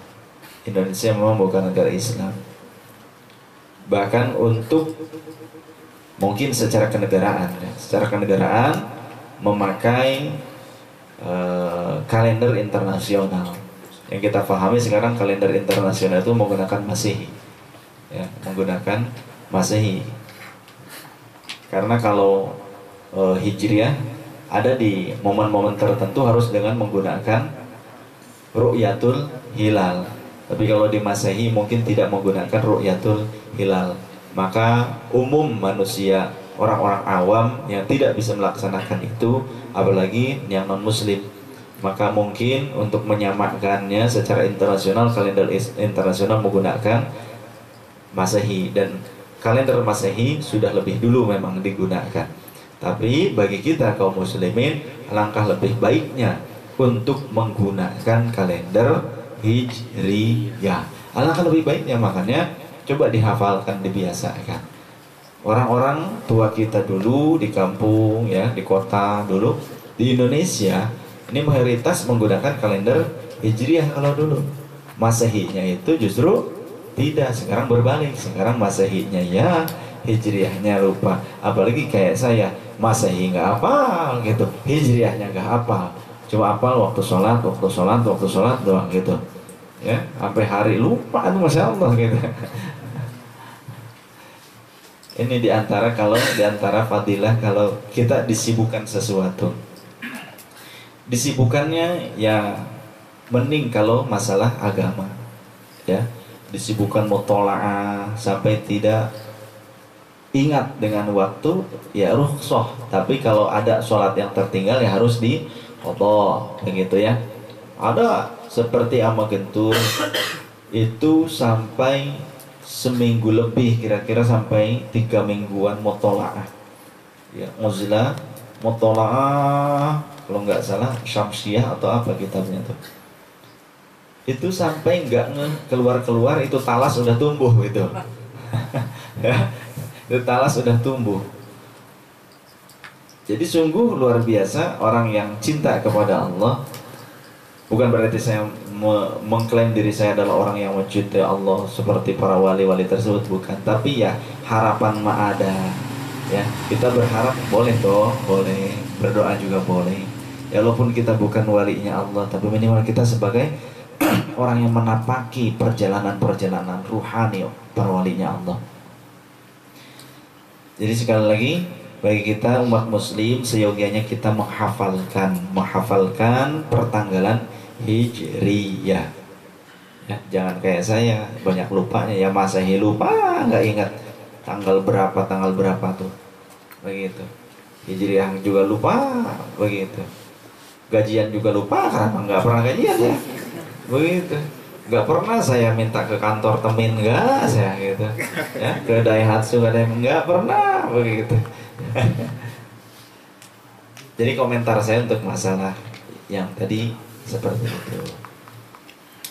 Indonesia memang bukan negara Islam. Bahkan untuk mungkin secara kenegaraan, ya, secara kenegaraan memakai kalender internasional. Yang kita pahami sekarang kalender internasional itu menggunakan Masehi, ya, menggunakan Masehi. Karena kalau Hijriah ada di momen-momen tertentu harus dengan menggunakan Ru'yatul Hilal. Tapi kalau di Masehi mungkin tidak menggunakan Ru'yatul Hilal. Maka umum manusia, orang-orang awam yang tidak bisa melaksanakan itu, apalagi yang non-muslim, maka mungkin untuk menyamakannya secara internasional, kalender internasional menggunakan Masehi. Dan kalender Masehi sudah lebih dulu memang digunakan. Tapi bagi kita kaum muslimin, alangkah lebih baiknya untuk menggunakan kalender Hijriyah. Alangkah lebih baiknya, makanya coba dihafalkan, dibiasakan. Orang-orang tua kita dulu di kampung ya, di kota dulu, di Indonesia ini mayoritas menggunakan kalender Hijriyah kalau dulu. Masehinya itu justru tidak, sekarang berbalik. Sekarang Masehinya ya, Hijriyahnya lupa. Apalagi kayak saya, Masehi nggak hafal gitu, Hijriyahnya nggak hafal. Cuma hafal waktu sholat doang gitu. Ya, sampai hari lupa, aduh Masya Allah gitu. Ini diantara fadilah kalau kita disibukkan sesuatu. Disibukkannya ya mending kalau masalah agama. Ya, disibukkan mutola'ah sampai tidak ingat dengan waktu, ya rukhsah. Tapi kalau ada sholat yang tertinggal ya harus diqadha, begitu ya. Ada seperti ama gentur itu sampai seminggu lebih, kira-kira sampai 3 mingguan mutola'ah. Ya, Muzilah mutola'ah kalau nggak salah Syamsiah atau apa kitabnya tuh. Itu sampai nggak keluar itu talas sudah tumbuh gitu. Ya, itu talas sudah tumbuh. Jadi sungguh luar biasa orang yang cinta kepada Allah. Bukan berarti saya mengklaim diri saya adalah orang yang mencintai Allah seperti para wali-wali tersebut, bukan. Tapi ya harapan mah ada. Ya, kita berharap boleh toh, boleh berdoa juga boleh. Ya walaupun kita bukan walinya Allah, tapi minimal kita sebagai orang yang menapaki perjalanan-perjalanan ruhani para walinya Allah. Jadi sekali lagi, bagi kita umat muslim seyogianya kita menghafalkan pertanggalan Hijriyah. Ya, jangan kayak saya banyak lupanya, ya Masehi lupa, nggak ingat tanggal berapa tuh, begitu. Hijriyah juga lupa, begitu. Gajian juga lupa karena nggak pernah gajian ya. begitu. Nggak pernah saya minta ke kantor temin, nggak saya gitu ya, ke Daihatsu nggak pernah begitu. Jadi komentar saya untuk masalah yang tadi seperti itu.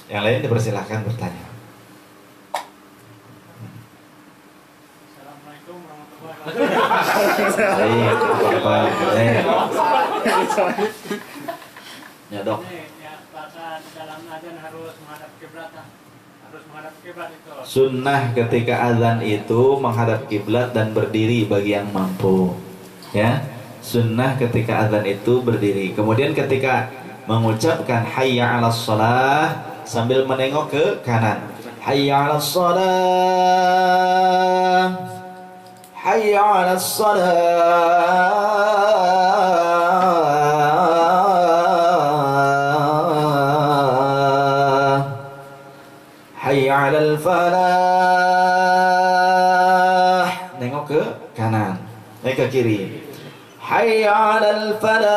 Yang lain dipersilahkan bertanya. Assalamualaikum warahmatullahi wabarakatuh. Baik, ya dok. Ini ya bahasa di dalam azan harus menghadap kiblat, harus menghadap kiblat itu. Sunnah ketika azan itu menghadap kiblat dan berdiri bagi yang mampu. Ya, sunnah ketika azan itu berdiri. Kemudian ketika mengucapkan hayya 'alas shalah sambil menengok ke kanan. Hayya 'alas shalah. Hayya 'alas shalah. Hayya 'alal falah. Nengok ke kanan, naik ke kiri. Hayya 'alal falah.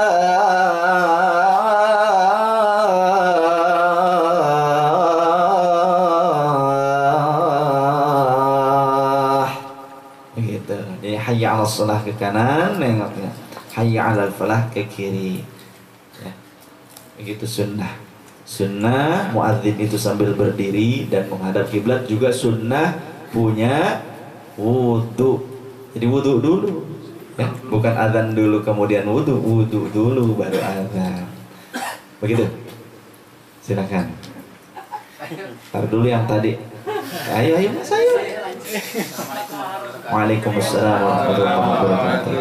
Begitu. Jadi hayya 'alas shalah ke kanan, nengoknya. Hayya 'alal falah ke kiri. Ya. Begitu sunnah. Sunnah muadzin itu sambil berdiri dan menghadap kiblat juga sunnah punya wudu. Jadi wudu dulu, ya, bukan azan dulu kemudian wudu, wudu dulu baru azan. Begitu. Silakan. Tar dulu yang tadi. Ayo mas ayo. Waalaikumsalam warahmatullahi wabarakatuh.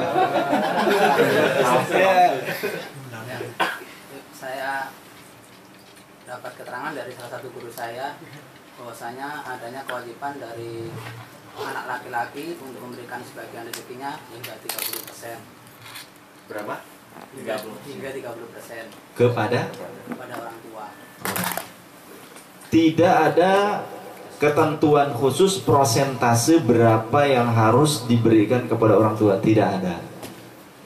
Saya dapat keterangan dari salah satu guru saya bahwasanya adanya kewajiban dari anak laki-laki untuk memberikan sebagian rezekinya hingga 30%. Berapa? Hingga 30% Kepada orang tua. tidak ada ketentuan khusus persentase berapa yang harus diberikan kepada orang tua, tidak ada.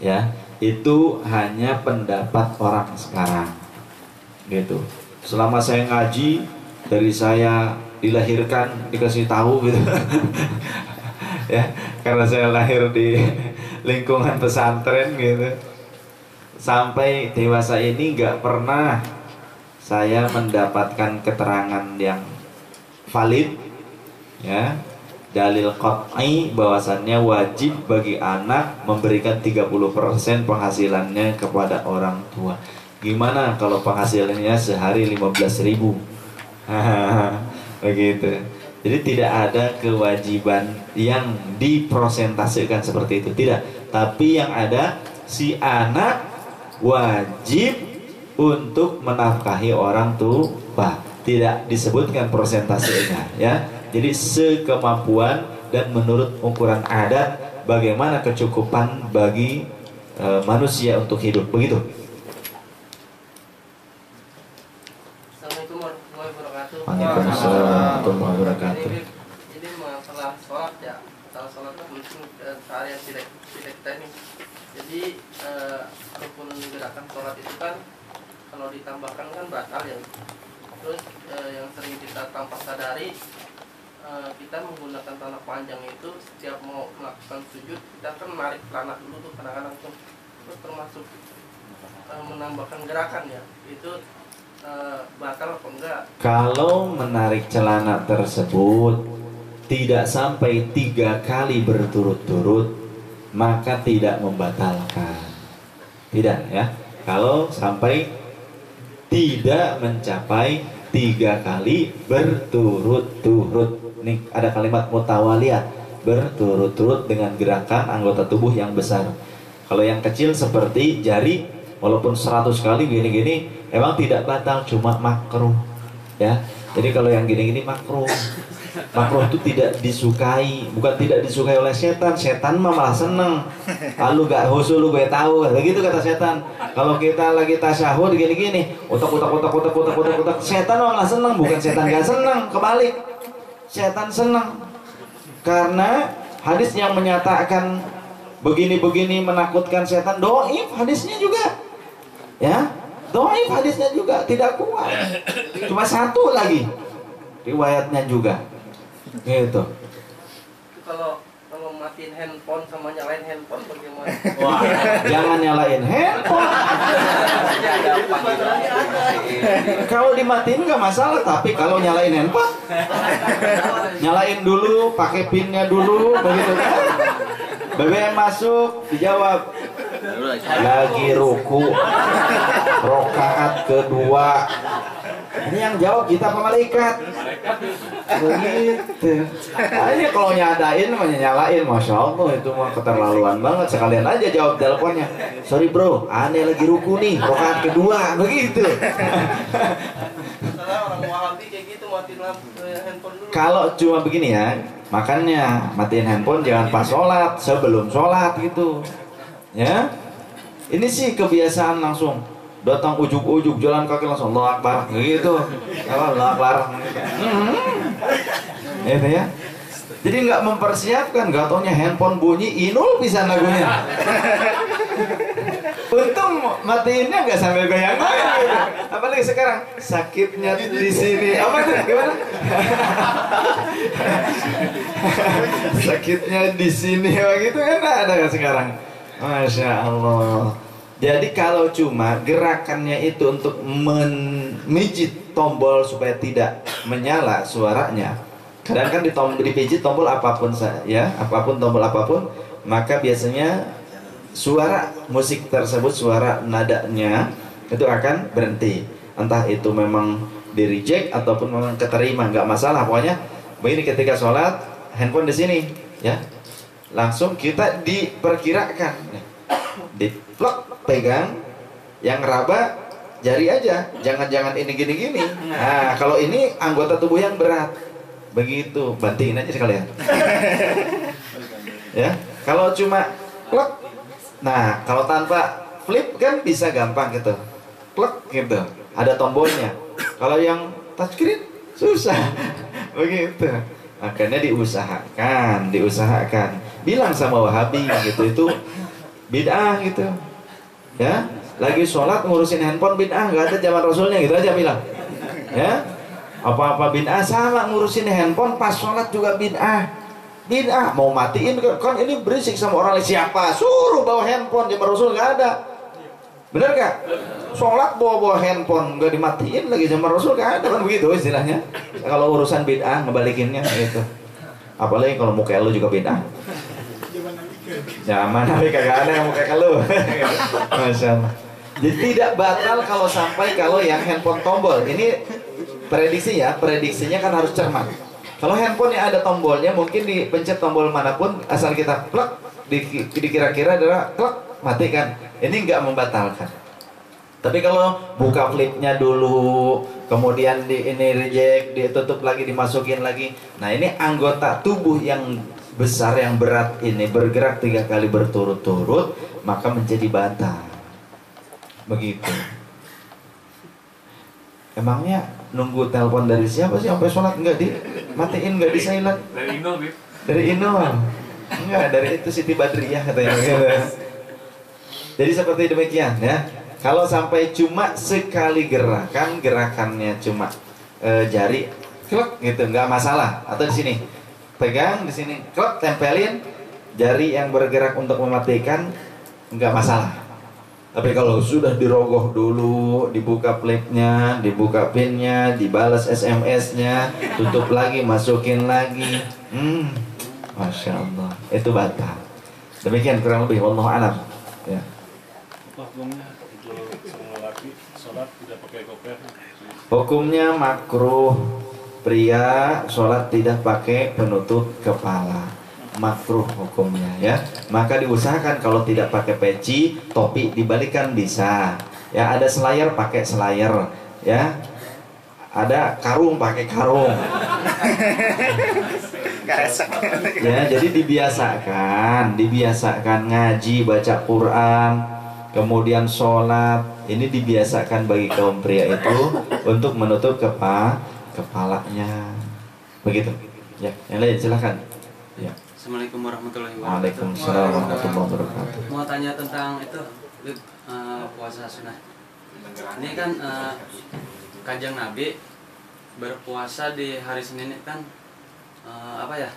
Ya, itu hanya pendapat orang sekarang. Gitu. Selama saya ngaji, dari saya dilahirkan dikasih tahu gitu. Ya, karena saya lahir di lingkungan pesantren gitu. Sampai dewasa ini nggak pernah saya mendapatkan keterangan yang valid, ya, dalil qat'i bahwasannya wajib bagi anak memberikan 30% penghasilannya kepada orang tua. Gimana kalau penghasilannya sehari 15.000? Begitu. Jadi tidak ada kewajiban yang diprosentasekan seperti itu, tidak. Tapi yang ada si anak wajib untuk menafkahi orang tua. Tidak disebutkan persentasenya, ya. Jadi sekemampuan dan menurut ukuran adat bagaimana kecukupan bagi manusia untuk hidup, begitu. Assalamualaikum warahmatullahi wabarakatuh. Waalaikumsalam warahmatullahi wabarakatuh. Ini masalah sholat ya. Masalah sholat itu penting seharian tidak kita ini. Jadi rukun gerakan sholat itu kan kalau ditambahkan kan batal ya. Terus yang sering kita tanpa sadari kita menggunakan tanah panjang itu setiap mau melakukan sujud kita kan menarik celana dulu tuh kadang-kadang tuh. Terus termasuk menambahkan gerakan ya. Itu batal apa enggak? Kalau menarik celana tersebut tidak sampai 3 kali berturut-turut, maka tidak membatalkan. Tidak, ya. Kalau sampai tidak mencapai 3 kali berturut-turut, nih ada kalimat mutawaliyah, berturut-turut dengan gerakan anggota tubuh yang besar. Kalau yang kecil seperti jari, walaupun 100 kali gini-gini, emang tidak batal, cuma makruh, ya. Jadi kalau yang gini-gini makruh. Makruh itu tidak disukai, bukan tidak disukai oleh setan. Setan mah malah seneng. Lu gak husu, lu gue tahu, begitu kata setan. Kalau kita lagi tasyahud gini-gini, utak. Setan malah seneng, bukan setan gak seneng, kebalik. Setan seneng. Karena hadis yang menyatakan begini-begini menakutkan setan, doif hadisnya juga. Ya, Dhaif hadisnya juga, tidak kuat. Cuma satu lagi riwayatnya juga. Gitu. Kalau matiin handphone sama nyalain handphone bagaimana? Wah, jangan nyalain handphone. Kalau dimatiin nggak masalah, tapi kalau nyalain handphone, nyalain dulu, pakai pinnya dulu, begitu kan? BBM masuk, dijawab lagi ruku, rokaat kedua. Ini yang jawab kita apa malaikat? Begitu. Aja kalau nyadain nyalain, masya Allah itu mah keterlaluan banget. Sekalian aja jawab teleponnya. Sorry bro, aneh lagi ruku nih, rokaat kedua, begitu. Salah orang Wahabi kayak gitu matiin handphone dulu. Kalau cuma begini ya, makanya matiin handphone jangan pas sholat, sebelum sholat gitu. Ya, ini sih kebiasaan langsung datang ujuk-ujuk jalan kaki langsung Allahu Akbar gitu. Apa Allahu Akbar. Itu ya. Jadi nggak mempersiapkan, nggak taunya handphone bunyi, inul bisa lagunya. Untung matiinnya nggak sambil goyang-goyang gitu. Apalagi sekarang sakitnya di sini. Apa tuh? Gimana? Sakitnya di sini begitu kan ada kan sekarang. Masya Allah. Jadi kalau cuma gerakannya itu untuk memijit tombol supaya tidak menyala suaranya, kadang kan dipijit tombol apapun ya, apapun tombol apapun, maka biasanya suara musik tersebut, suara nadanya itu akan berhenti. Entah itu memang di reject ataupun memang keterima, nggak masalah. Pokoknya begini, ketika sholat handphone di sini, ya, langsung kita diperkirakan, diplok, pegang, yang ngeraba jari aja, jangan ini gini-gini. Nah, kalau ini anggota tubuh yang berat, begitu, bantingin aja sekalian. Ya, kalau cuma plek, nah kalau tanpa flip kan bisa gampang gitu, plek gitu, ada tombolnya. Kalau yang touchscreen susah, begitu. Makanya diusahakan. Bilang sama Wahabi gitu, itu bid'ah gitu. Ya, lagi sholat ngurusin handphone bid'ah, nggak ada zaman Rasulnya, gitu aja bilang. Ya, apa-apa bid'ah, sama ngurusin handphone pas sholat juga bid'ah. Mau matiin kan ini berisik sama orang lain. Siapa suruh bawa handphone, zaman Rasul nggak ada. Bener nggak? Sholat bawa handphone nggak dimatiin lagi, zaman Rasul nggak ada, kan begitu istilahnya. Kalau urusan bid'ah ngebalikinnya gitu. Apalagi kalau muka lu juga bid'ah. Zaman Nabi kagak ada yang mau kayak lu. Masya Allah. Jadi tidak batal kalau yang handphone tombol. Ini prediksi ya, prediksinya kan harus cermat. Kalau handphone yang ada tombolnya, mungkin dipencet tombol manapun, asal kita plek, dikira-kira adalah plek, matikan. Ini nggak membatalkan. Tapi kalau buka flipnya dulu, kemudian ini reject, ditutup lagi, dimasukin lagi. Nah ini anggota tubuh yang besar, yang berat ini bergerak 3 kali berturut-turut, maka menjadi batal. Begitu. Emangnya nunggu telepon dari siapa sih sampai sholat nggak dimatiin, nggak di silent? Dari Inul, Bib. Dari Inul. Enggak, dari itu Siti Badriyah katanya. Jadi seperti demikian ya. Kalau sampai cuma sekali gerakannya cuma jari, klek gitu, nggak masalah. Atau di sini, pegang di sini, klek, tempelin jari yang bergerak untuk mematikan, nggak masalah. Tapi kalau sudah dirogoh dulu, dibuka flipnya, dibuka pinnya, dibalas SMS-nya, tutup lagi, masukin lagi, Masya Allah, itu batal. Demikian kurang lebih, wallahu a'lam. Ya. Hukumnya makruh pria sholat tidak pakai penutup kepala, makruh hukumnya ya. Maka diusahakan kalau tidak pakai peci, topi dibalikan bisa. Ya, ada selayar pakai selayar, ya. Ada karung pakai karung. Ya, jadi dibiasakan ngaji, baca Quran, kemudian sholat. Ini dibiasakan bagi kaum pria itu untuk menutup kepalanya. Begitu. Ya, yang lain silakan. Ya. Assalamualaikum warahmatullahi wabarakatuh. Waalaikumsalam warahmatullahi wabarakatuh. Mau tanya tentang itu puasa sunnah. Ini kan Kanjeng Nabi berpuasa di hari Senin ini kan apa ya?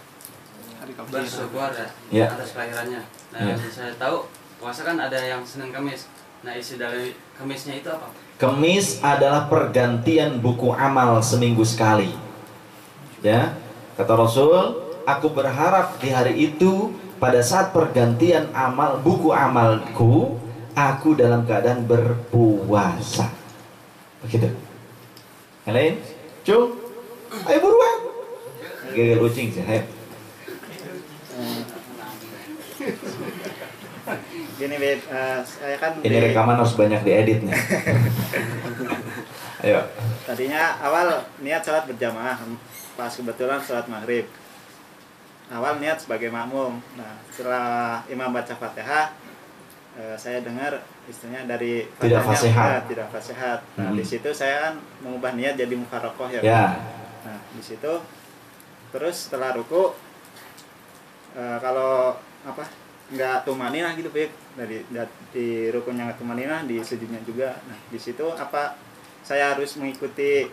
Bersyukur ya, atas kelahirannya. Nah, yang saya tahu puasa kan ada yang Senin Kamis. Nah, isi dari Kamisnya itu apa? Kemis adalah pergantian buku amal seminggu sekali. Ya, kata Rasul, aku berharap di hari itu pada saat pergantian amal buku amalku, aku dalam keadaan berpuasa. Begitu. Yang lain? Cung, ayo buruan. Gak kucing sih, ayo. Gini Beb, saya kan Ini rekaman harus banyak diedit nih. Ayo. tadinya awal niat sholat berjamaah, pas kebetulan sholat maghrib. Awal niat sebagai makmum. Nah, setelah imam baca Fatihah, saya dengar istilahnya dari Tidak fasihat. Tidak fasihat. Nah, di situ saya kan mengubah niat jadi mufarokoh ya. Ya. Nah, di situ terus setelah ruku, kalau apa nggak tumaninah gitu Beb, di rukunnya nggak tumaninah, di sujudnya juga. Nah, di situ apa saya harus mengikuti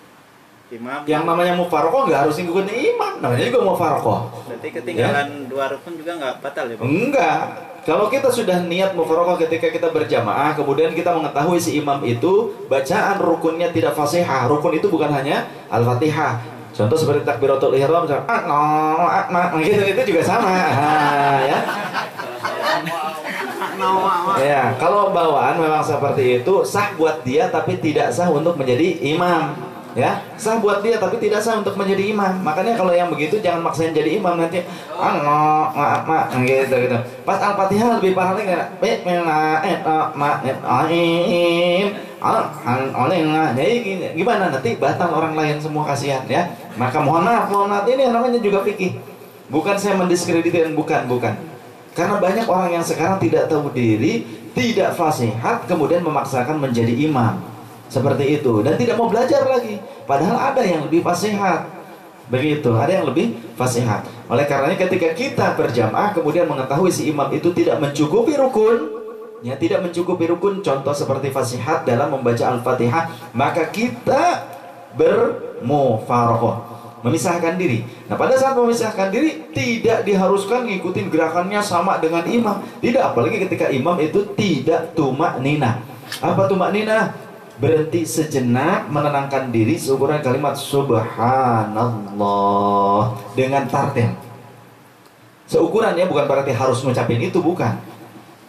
imam? Yang namanya mufarokoh nggak harus ngikutin imam, namanya juga mufarokoh. Berarti ketinggalan dua rukun juga nggak batal ya Beb? Enggak. Kalau kita sudah niat mufarokoh ketika kita berjamaah, kemudian kita mengetahui si imam itu bacaan rukunnya tidak fasihah. Rukun itu bukan hanya al-fatihah. Contoh seperti takbiratul ihram, gitu itu juga sama. Ya. Ya, kalau bawaan memang seperti itu sah buat dia tapi tidak sah untuk menjadi imam. Ya, sah buat dia tapi tidak sah untuk menjadi imam. Makanya kalau yang begitu jangan maksain jadi imam nanti gitu. Pas Al-Fatihah lebih parah lagi. Jadi gimana nanti batal orang lain semua, kasihan ya. Maka mohon maaf ini namanya juga fikih. Bukan saya mendiskreditkan, bukan. Karena banyak orang yang sekarang tidak tahu diri, tidak fasihat, kemudian memaksakan menjadi imam. Seperti itu. Dan tidak mau belajar lagi. Padahal ada yang lebih fasihat. Begitu, ada yang lebih fasihat. Oleh karenanya ketika kita berjamaah, kemudian mengetahui si imam itu tidak mencukupi rukun, ya tidak mencukupi rukun, contoh seperti fasihat dalam membaca Al-Fatihah, maka kita bermufarokoh, memisahkan diri. Nah, pada saat memisahkan diri tidak diharuskan ngikutin gerakannya sama dengan imam. Tidak, apalagi ketika imam itu tidak tumak ninah. Apa tumak ninah? Berhenti sejenak, menenangkan diri seukuran kalimat subhanallah dengan tartil. Seukurannya bukan berarti harus ngucapin itu, bukan.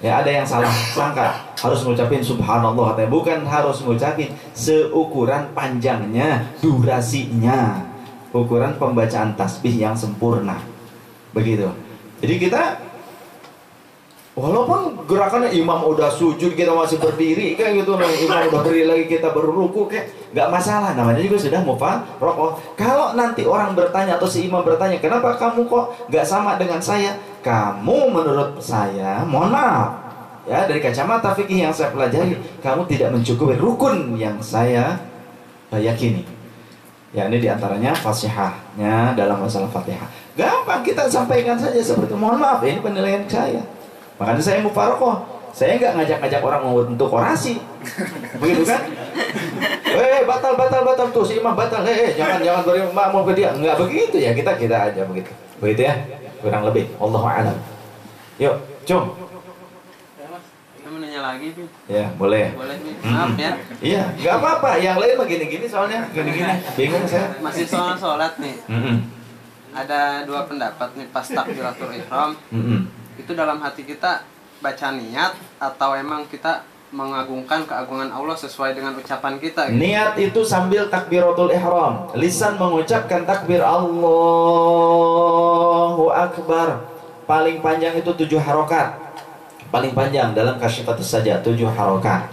Ya, ada yang salah sangka harus ngucapin subhanallah, bukan harus ngucapin, seukuran panjangnya, durasinya, ukuran pembacaan tasbih yang sempurna. Begitu. Jadi kita walaupun gerakannya imam udah sujud kita masih berdiri kayak gitu, imam udah berdiri lagi kita baru ruku, kayak nggak masalah, namanya juga sudah mufarokoh. Kalau nanti orang bertanya atau si imam bertanya, kenapa kamu kok nggak sama dengan saya? Kamu menurut saya, mohon maaf ya, dari kacamata fikih yang saya pelajari, kamu tidak mencukupi rukun yang saya yakini. Ya, ini diantaranya fasihahnya dalam masalah Fatihah. Gampang kita sampaikan saja seperti mohon maaf, ini penilaian saya. Makanya saya mufarokoh, saya nggak ngajak-ngajak orang untuk orasi, begitu kan? Batal tuh si imam batal, jangan beri makmum ke dia, nggak begitu ya, kita aja begitu ya, kurang lebih. Allahu a'lam. Yuk, Cung. Saya mau nanya lagi, Bin. Ya, boleh. Boleh, Bin. Maaf ya. Iya, nggak apa-apa. Yang lain mah gini-gini soalnya, gini-gini. Bingung saya. Masih soal sholat nih. Ada dua pendapat nih pas takbiratul ihram. Itu dalam hati kita baca niat atau emang kita mengagungkan keagungan Allah sesuai dengan ucapan kita gitu? Niat itu sambil takbiratul ihram, lisan mengucapkan takbir Allahu Akbar. Paling panjang itu 7 harokat. Paling panjang dalam Kasyifatus Sajah 7 harokat.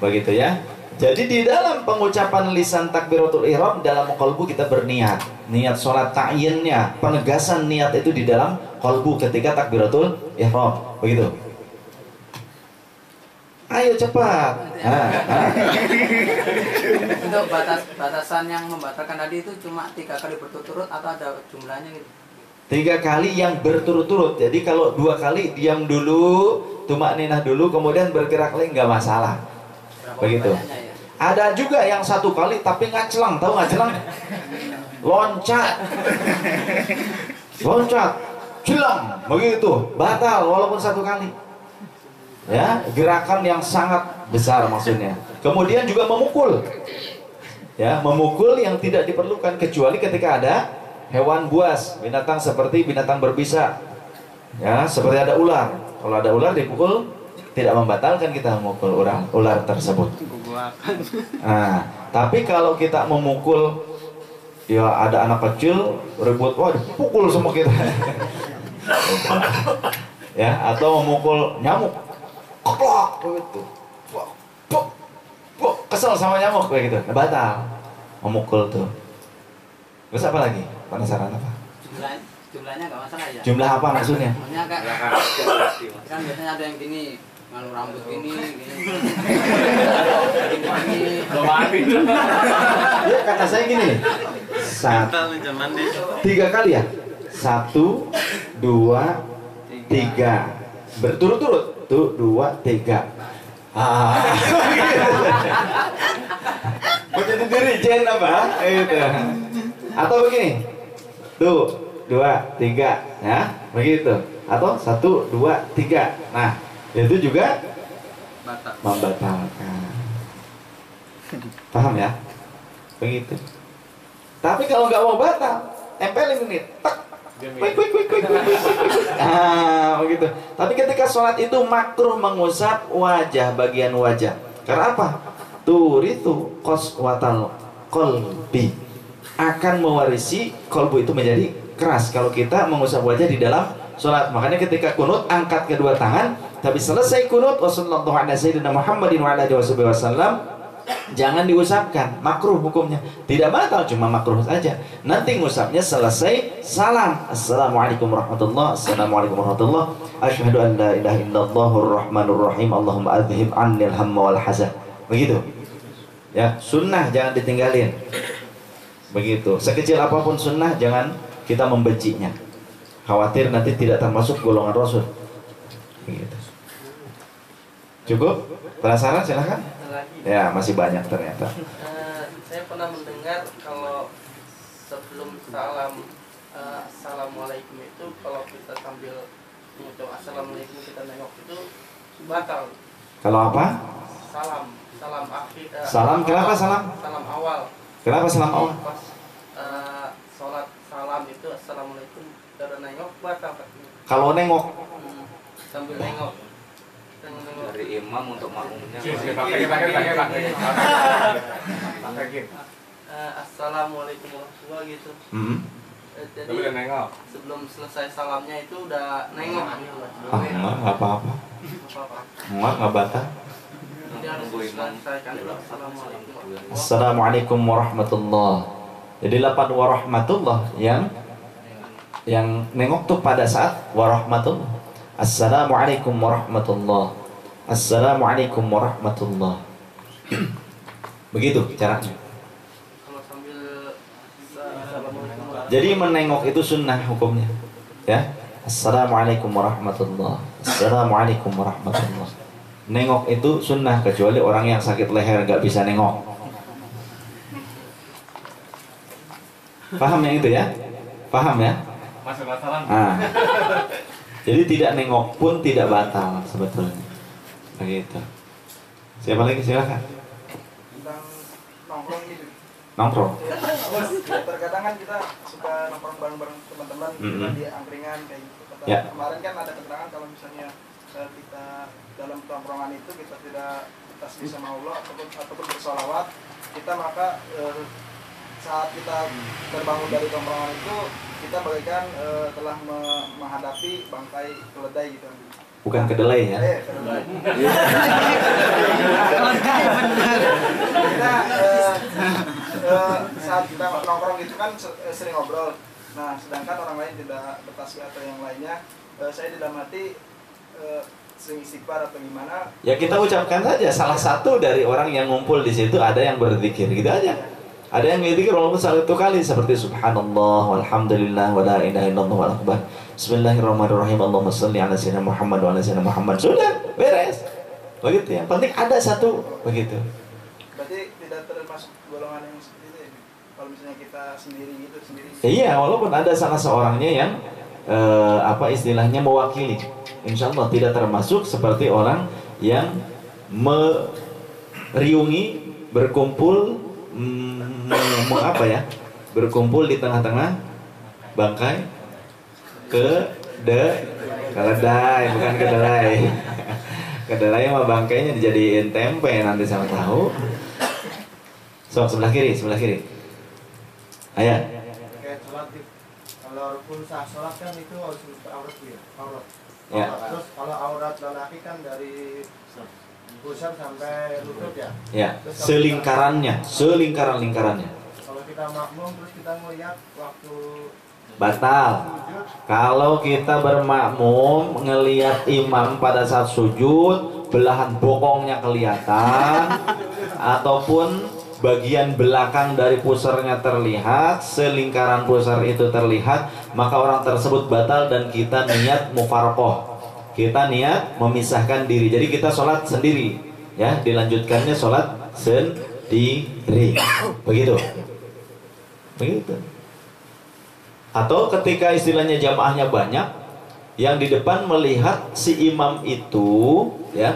Begitu ya. Jadi di dalam pengucapan lisan takbiratul ihram, dalam qalbu kita berniat. Niat sholat ta'yinnya, penegasan niat itu di dalam qalbu ketika takbiratul ihram. Begitu. Ayo cepat. Untuk batasan yang membatalkan tadi itu cuma 3 kali berturut-turut atau ada jumlahnya gitu? 3 kali yang berturut-turut. Jadi kalau 2 kali diam dulu, tumak ninah dulu, kemudian bergerak lagi nggak masalah. Begitu. Ada juga yang 1 kali tapi ngaclang, tahu ngaclang? Loncat, jelang, begitu, batal walaupun 1 kali. Ya, gerakan yang sangat besar maksudnya. Kemudian juga memukul, ya, memukul yang tidak diperlukan kecuali ketika ada hewan buas, binatang seperti binatang berbisa, ya, seperti ada ular. Kalau ada ular dipukul tidak membatalkan kita memukul ular tersebut. Nah, tapi kalau kita memukul, ya ada anak kecil ribut, wah dipukul semua kita. Ya, atau memukul nyamuk, keplok begitu, kesel sama nyamuk begitu, batal memukul tuh. Terus apa lagi? Penasaran apa? Jumlahnya nggak masalah ya. Jumlah apa maksudnya? Maksudnya kan biasanya ada yang gini, malu rambut gini. Ya kata saya gini nih. 3 kali ya? 1, 2, 3. Berturut-turut. Tuh 2, 3. Begitu dirijen apa? Itu. Atau begini. Tuh 2, 3, ya, begitu. Atau 1, 2, 3. Nah, itu juga membatalkan. Paham ya? Begitu. Tapi kalau nggak mau batal, tempelin ini, tak, begitu. Tapi ketika sholat itu makruh mengusap wajah, bagian wajah. Karena apa? Turitu qaswatal qalbi, akan mewarisi kolbu itu menjadi keras kalau kita mengusap wajah di dalam sholat. Makanya ketika kunut angkat kedua tangan, tapi selesai kunut wassallallahu ala sayyidina Muhammadin wa ala alihi wasallam, jangan diusapkan, makruh hukumnya. Tidak batal, cuma makruh saja. Nanti ngusapnya selesai salam, assalamualaikum warahmatullah, assalamualaikum warahmatullah, asyhadu an la ilaha illallahur rahmanur rahim, Allahumma adhhib annil hamma wal hazan. Begitu. Ya, sunnah jangan ditinggalin. Begitu. Sekecil apapun sunnah jangan kita membencinya. Khawatir nanti tidak termasuk golongan Rasul. Begitu. Cukup? Penasaran? Silahkan. Ya, masih banyak ternyata. Saya pernah mendengar kalau sebelum salam assalamualaikum itu, kalau kita sambil mengucap assalamualaikum kita nengok itu batal. Kalau apa? Salam akhir. Salam, kenapa salam? Salam awal. Kenapa salam awal? Pas sholat salam itu assalamualaikum, cara nengok batal. Kalau nengok Sambil nengok. Dari imam untuk makmumnya. Assalamualaikum warahmatullahi gitu. Jadi sebelum selesai salamnya itu udah nengok. enggak apa-apa. Enggak batal. Jadi harus selesai kali assalamualaikum. Assalamualaikum warahmatullah. Jadi lapan warahmatullah yang nengok tuh pada saat warahmatullah. Assalamualaikum warahmatullah. Assalamualaikum warahmatullah. Begitu caranya. Kalau sambil Jadi menengok itu sunnah hukumnya. Ya. Assalamualaikum warahmatullah. Assalamualaikum warahmatullah. Nengok itu sunnah kecuali orang yang sakit leher nggak bisa nengok. Paham yang itu ya? Paham ya? Nah, jadi tidak nengok pun tidak batal sebetulnya. Begitu. Siapa lagi? Silakan. Tentang nongkrong gitu. Nongkrong. Terkadang kan kita suka nongkrong bareng-bareng teman-teman di angkringan kayak gitu. Ya. Kemarin kan ada keterangan kalau misalnya kita dalam tongkrongan itu kita tidak tasbih sama Allah ataupun bersolawat, kita maka saat kita terbangun dari tongkrongan itu kita bagaikan telah menghadapi bangkai keledai gitu. Bukan kedelai ya? Kedelai. Kita saat kita nongkrong itu kan sering ngobrol. Nah, sedangkan orang lain tidak bertasbih atau yang lainnya, saya didamati sering istighfar atau gimana? Ya kita ucapkan saja. Salah satu dari orang yang ngumpul di situ ada yang berzikir, gitu aja. Ada yang berzikir walaupun 1 kali seperti subhanallah walhamdulillah wala ilaha illallah wal akbar. Bismillahirrahmanirrahim. Allahumma shalli ala sayyidina Muhammad wa ala sayyidina Muhammad. Sudah, beres. Begitu. Yang penting ada satu begitu. Berarti kita sendiri gitu sendiri. Iya, walaupun ada salah seorangnya yang apa istilahnya mewakili, insya Allah tidak termasuk seperti orang yang meriungi, berkumpul, apa ya, berkumpul di tengah-tengah bangkai keledai, bukan kedelai. Kedelai sama bangkainya dijadiin tempe nanti sama tahu. So, sebelah kiri. Ayah. Kayak sholat, kalau rukun sah sholat kan itu harus aurat ya, aurat. Ya. Terus kalau aurat lelaki kan dari pusar sampai lutut ya. Ya. Selingkarannya. Kalau kita makmum terus kita ngeliat waktu Batal. Kalau kita bermakmum ngelihat imam pada saat sujud, belahan bokongnya kelihatan, ataupun bagian belakang dari pusarnya terlihat, selingkaran pusar itu terlihat, maka orang tersebut batal dan kita niat mufarqah. Kita niat memisahkan diri. Jadi kita sholat sendiri, ya, dilanjutkannya sholat sendiri. Begitu. Atau ketika istilahnya jamaahnya banyak, yang di depan melihat si imam itu, ya,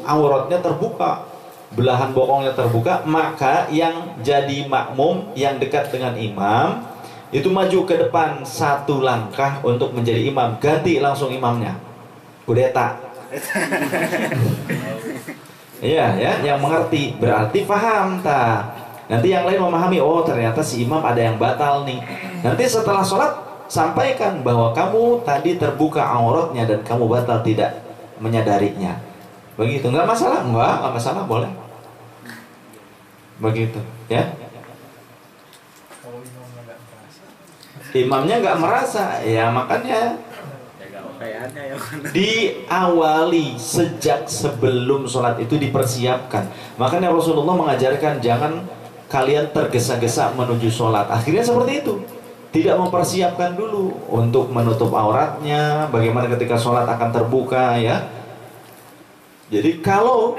auratnya terbuka, belahan bokongnya terbuka, maka yang jadi makmum yang dekat dengan imam itu maju ke depan satu langkah untuk menjadi imam, ganti langsung imamnya, kudeta. Iya, ya, yang mengerti berarti paham tak? Nanti yang lain memahami, oh ternyata si imam ada yang batal nih. Nanti setelah sholat sampaikan bahwa kamu tadi terbuka auratnya dan kamu batal tidak menyadarinya. Begitu, nggak masalah, boleh. Begitu, ya. Kalau imamnya nggak merasa. Imamnya nggak merasa, ya makanya diawali sejak sebelum sholat itu dipersiapkan. Makanya Rasulullah mengajarkan jangan kalian tergesa-gesa menuju sholat. Akhirnya seperti itu, tidak mempersiapkan dulu untuk menutup auratnya, bagaimana ketika sholat akan terbuka, ya. Jadi kalau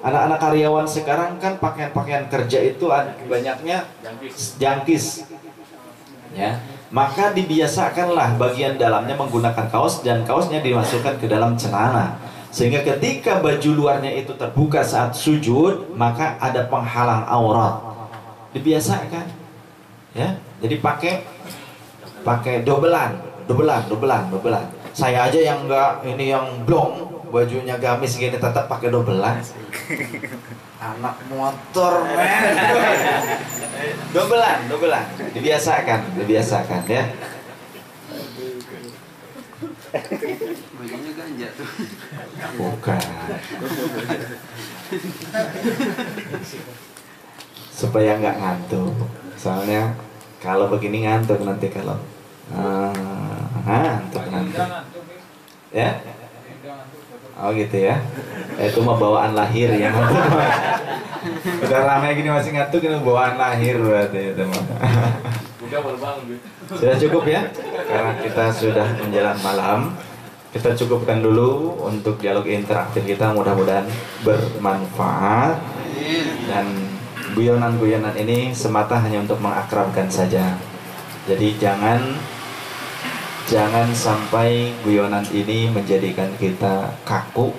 anak-anak karyawan sekarang kan pakaian-pakaian kerja itu banyaknya jangkis, ya, maka dibiasakanlah bagian dalamnya menggunakan kaos dan kaosnya dimasukkan ke dalam celana, sehingga ketika baju luarnya itu terbuka saat sujud maka ada penghalang aurat. Dibiasakan, ya. Jadi pakai dobelan. Saya aja yang enggak, ini yang blong, bajunya gamis gini tetap pakai dobelan. Anak motor, men. Dobelan. Dibiasakan, ya. Bajunya ganja tuh. Bukan. Supaya nggak ngantuk. Soalnya kalau begini ngantuk nanti kalau ngantuk nanti. Ya? Oh gitu ya. Itu mah bawaan lahir ya. Udah ramai gini masih ngantuk, ini bawaan lahir berarti itu mah. Sudah cukup ya? Karena kita sudah menjelang malam. Kita cukupkan dulu untuk dialog interaktif kita, mudah-mudahan bermanfaat. Dan guyonan-guyonan ini semata hanya untuk mengakrabkan saja. Jadi jangan sampai guyonan ini menjadikan kita kaku,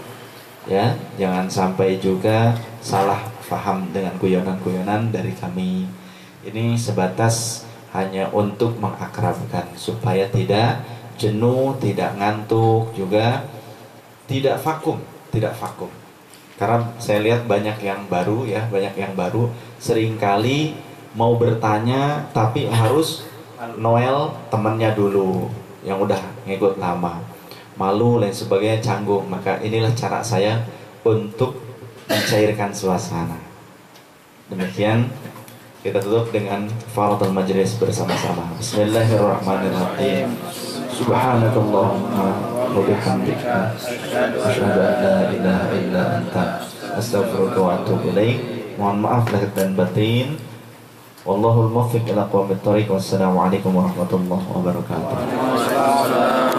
ya. Jangan sampai juga salah paham dengan guyonan-guyonan dari kami. Ini sebatas hanya untuk mengakrabkan supaya tidak jenuh, tidak ngantuk, juga tidak vakum. Karena saya lihat banyak yang baru, seringkali mau bertanya tapi harus Noel temannya dulu yang udah ngikut lama, malu lain sebagainya, canggung. Maka inilah cara saya untuk mencairkan suasana. Demikian kita tutup dengan fardhu majlis bersama-sama. Bismillahirrahmanirrahim. Subhanakallahumma wa bihamdika asyhadu an la ilaha illa anta astaghfiruka wa atubu ilaik. Mohon maaf lahir dan batin. Wallahul muwaffiq ila aqwamit thoriq. Wassalamualaikum warahmatullahi wabarakatuh.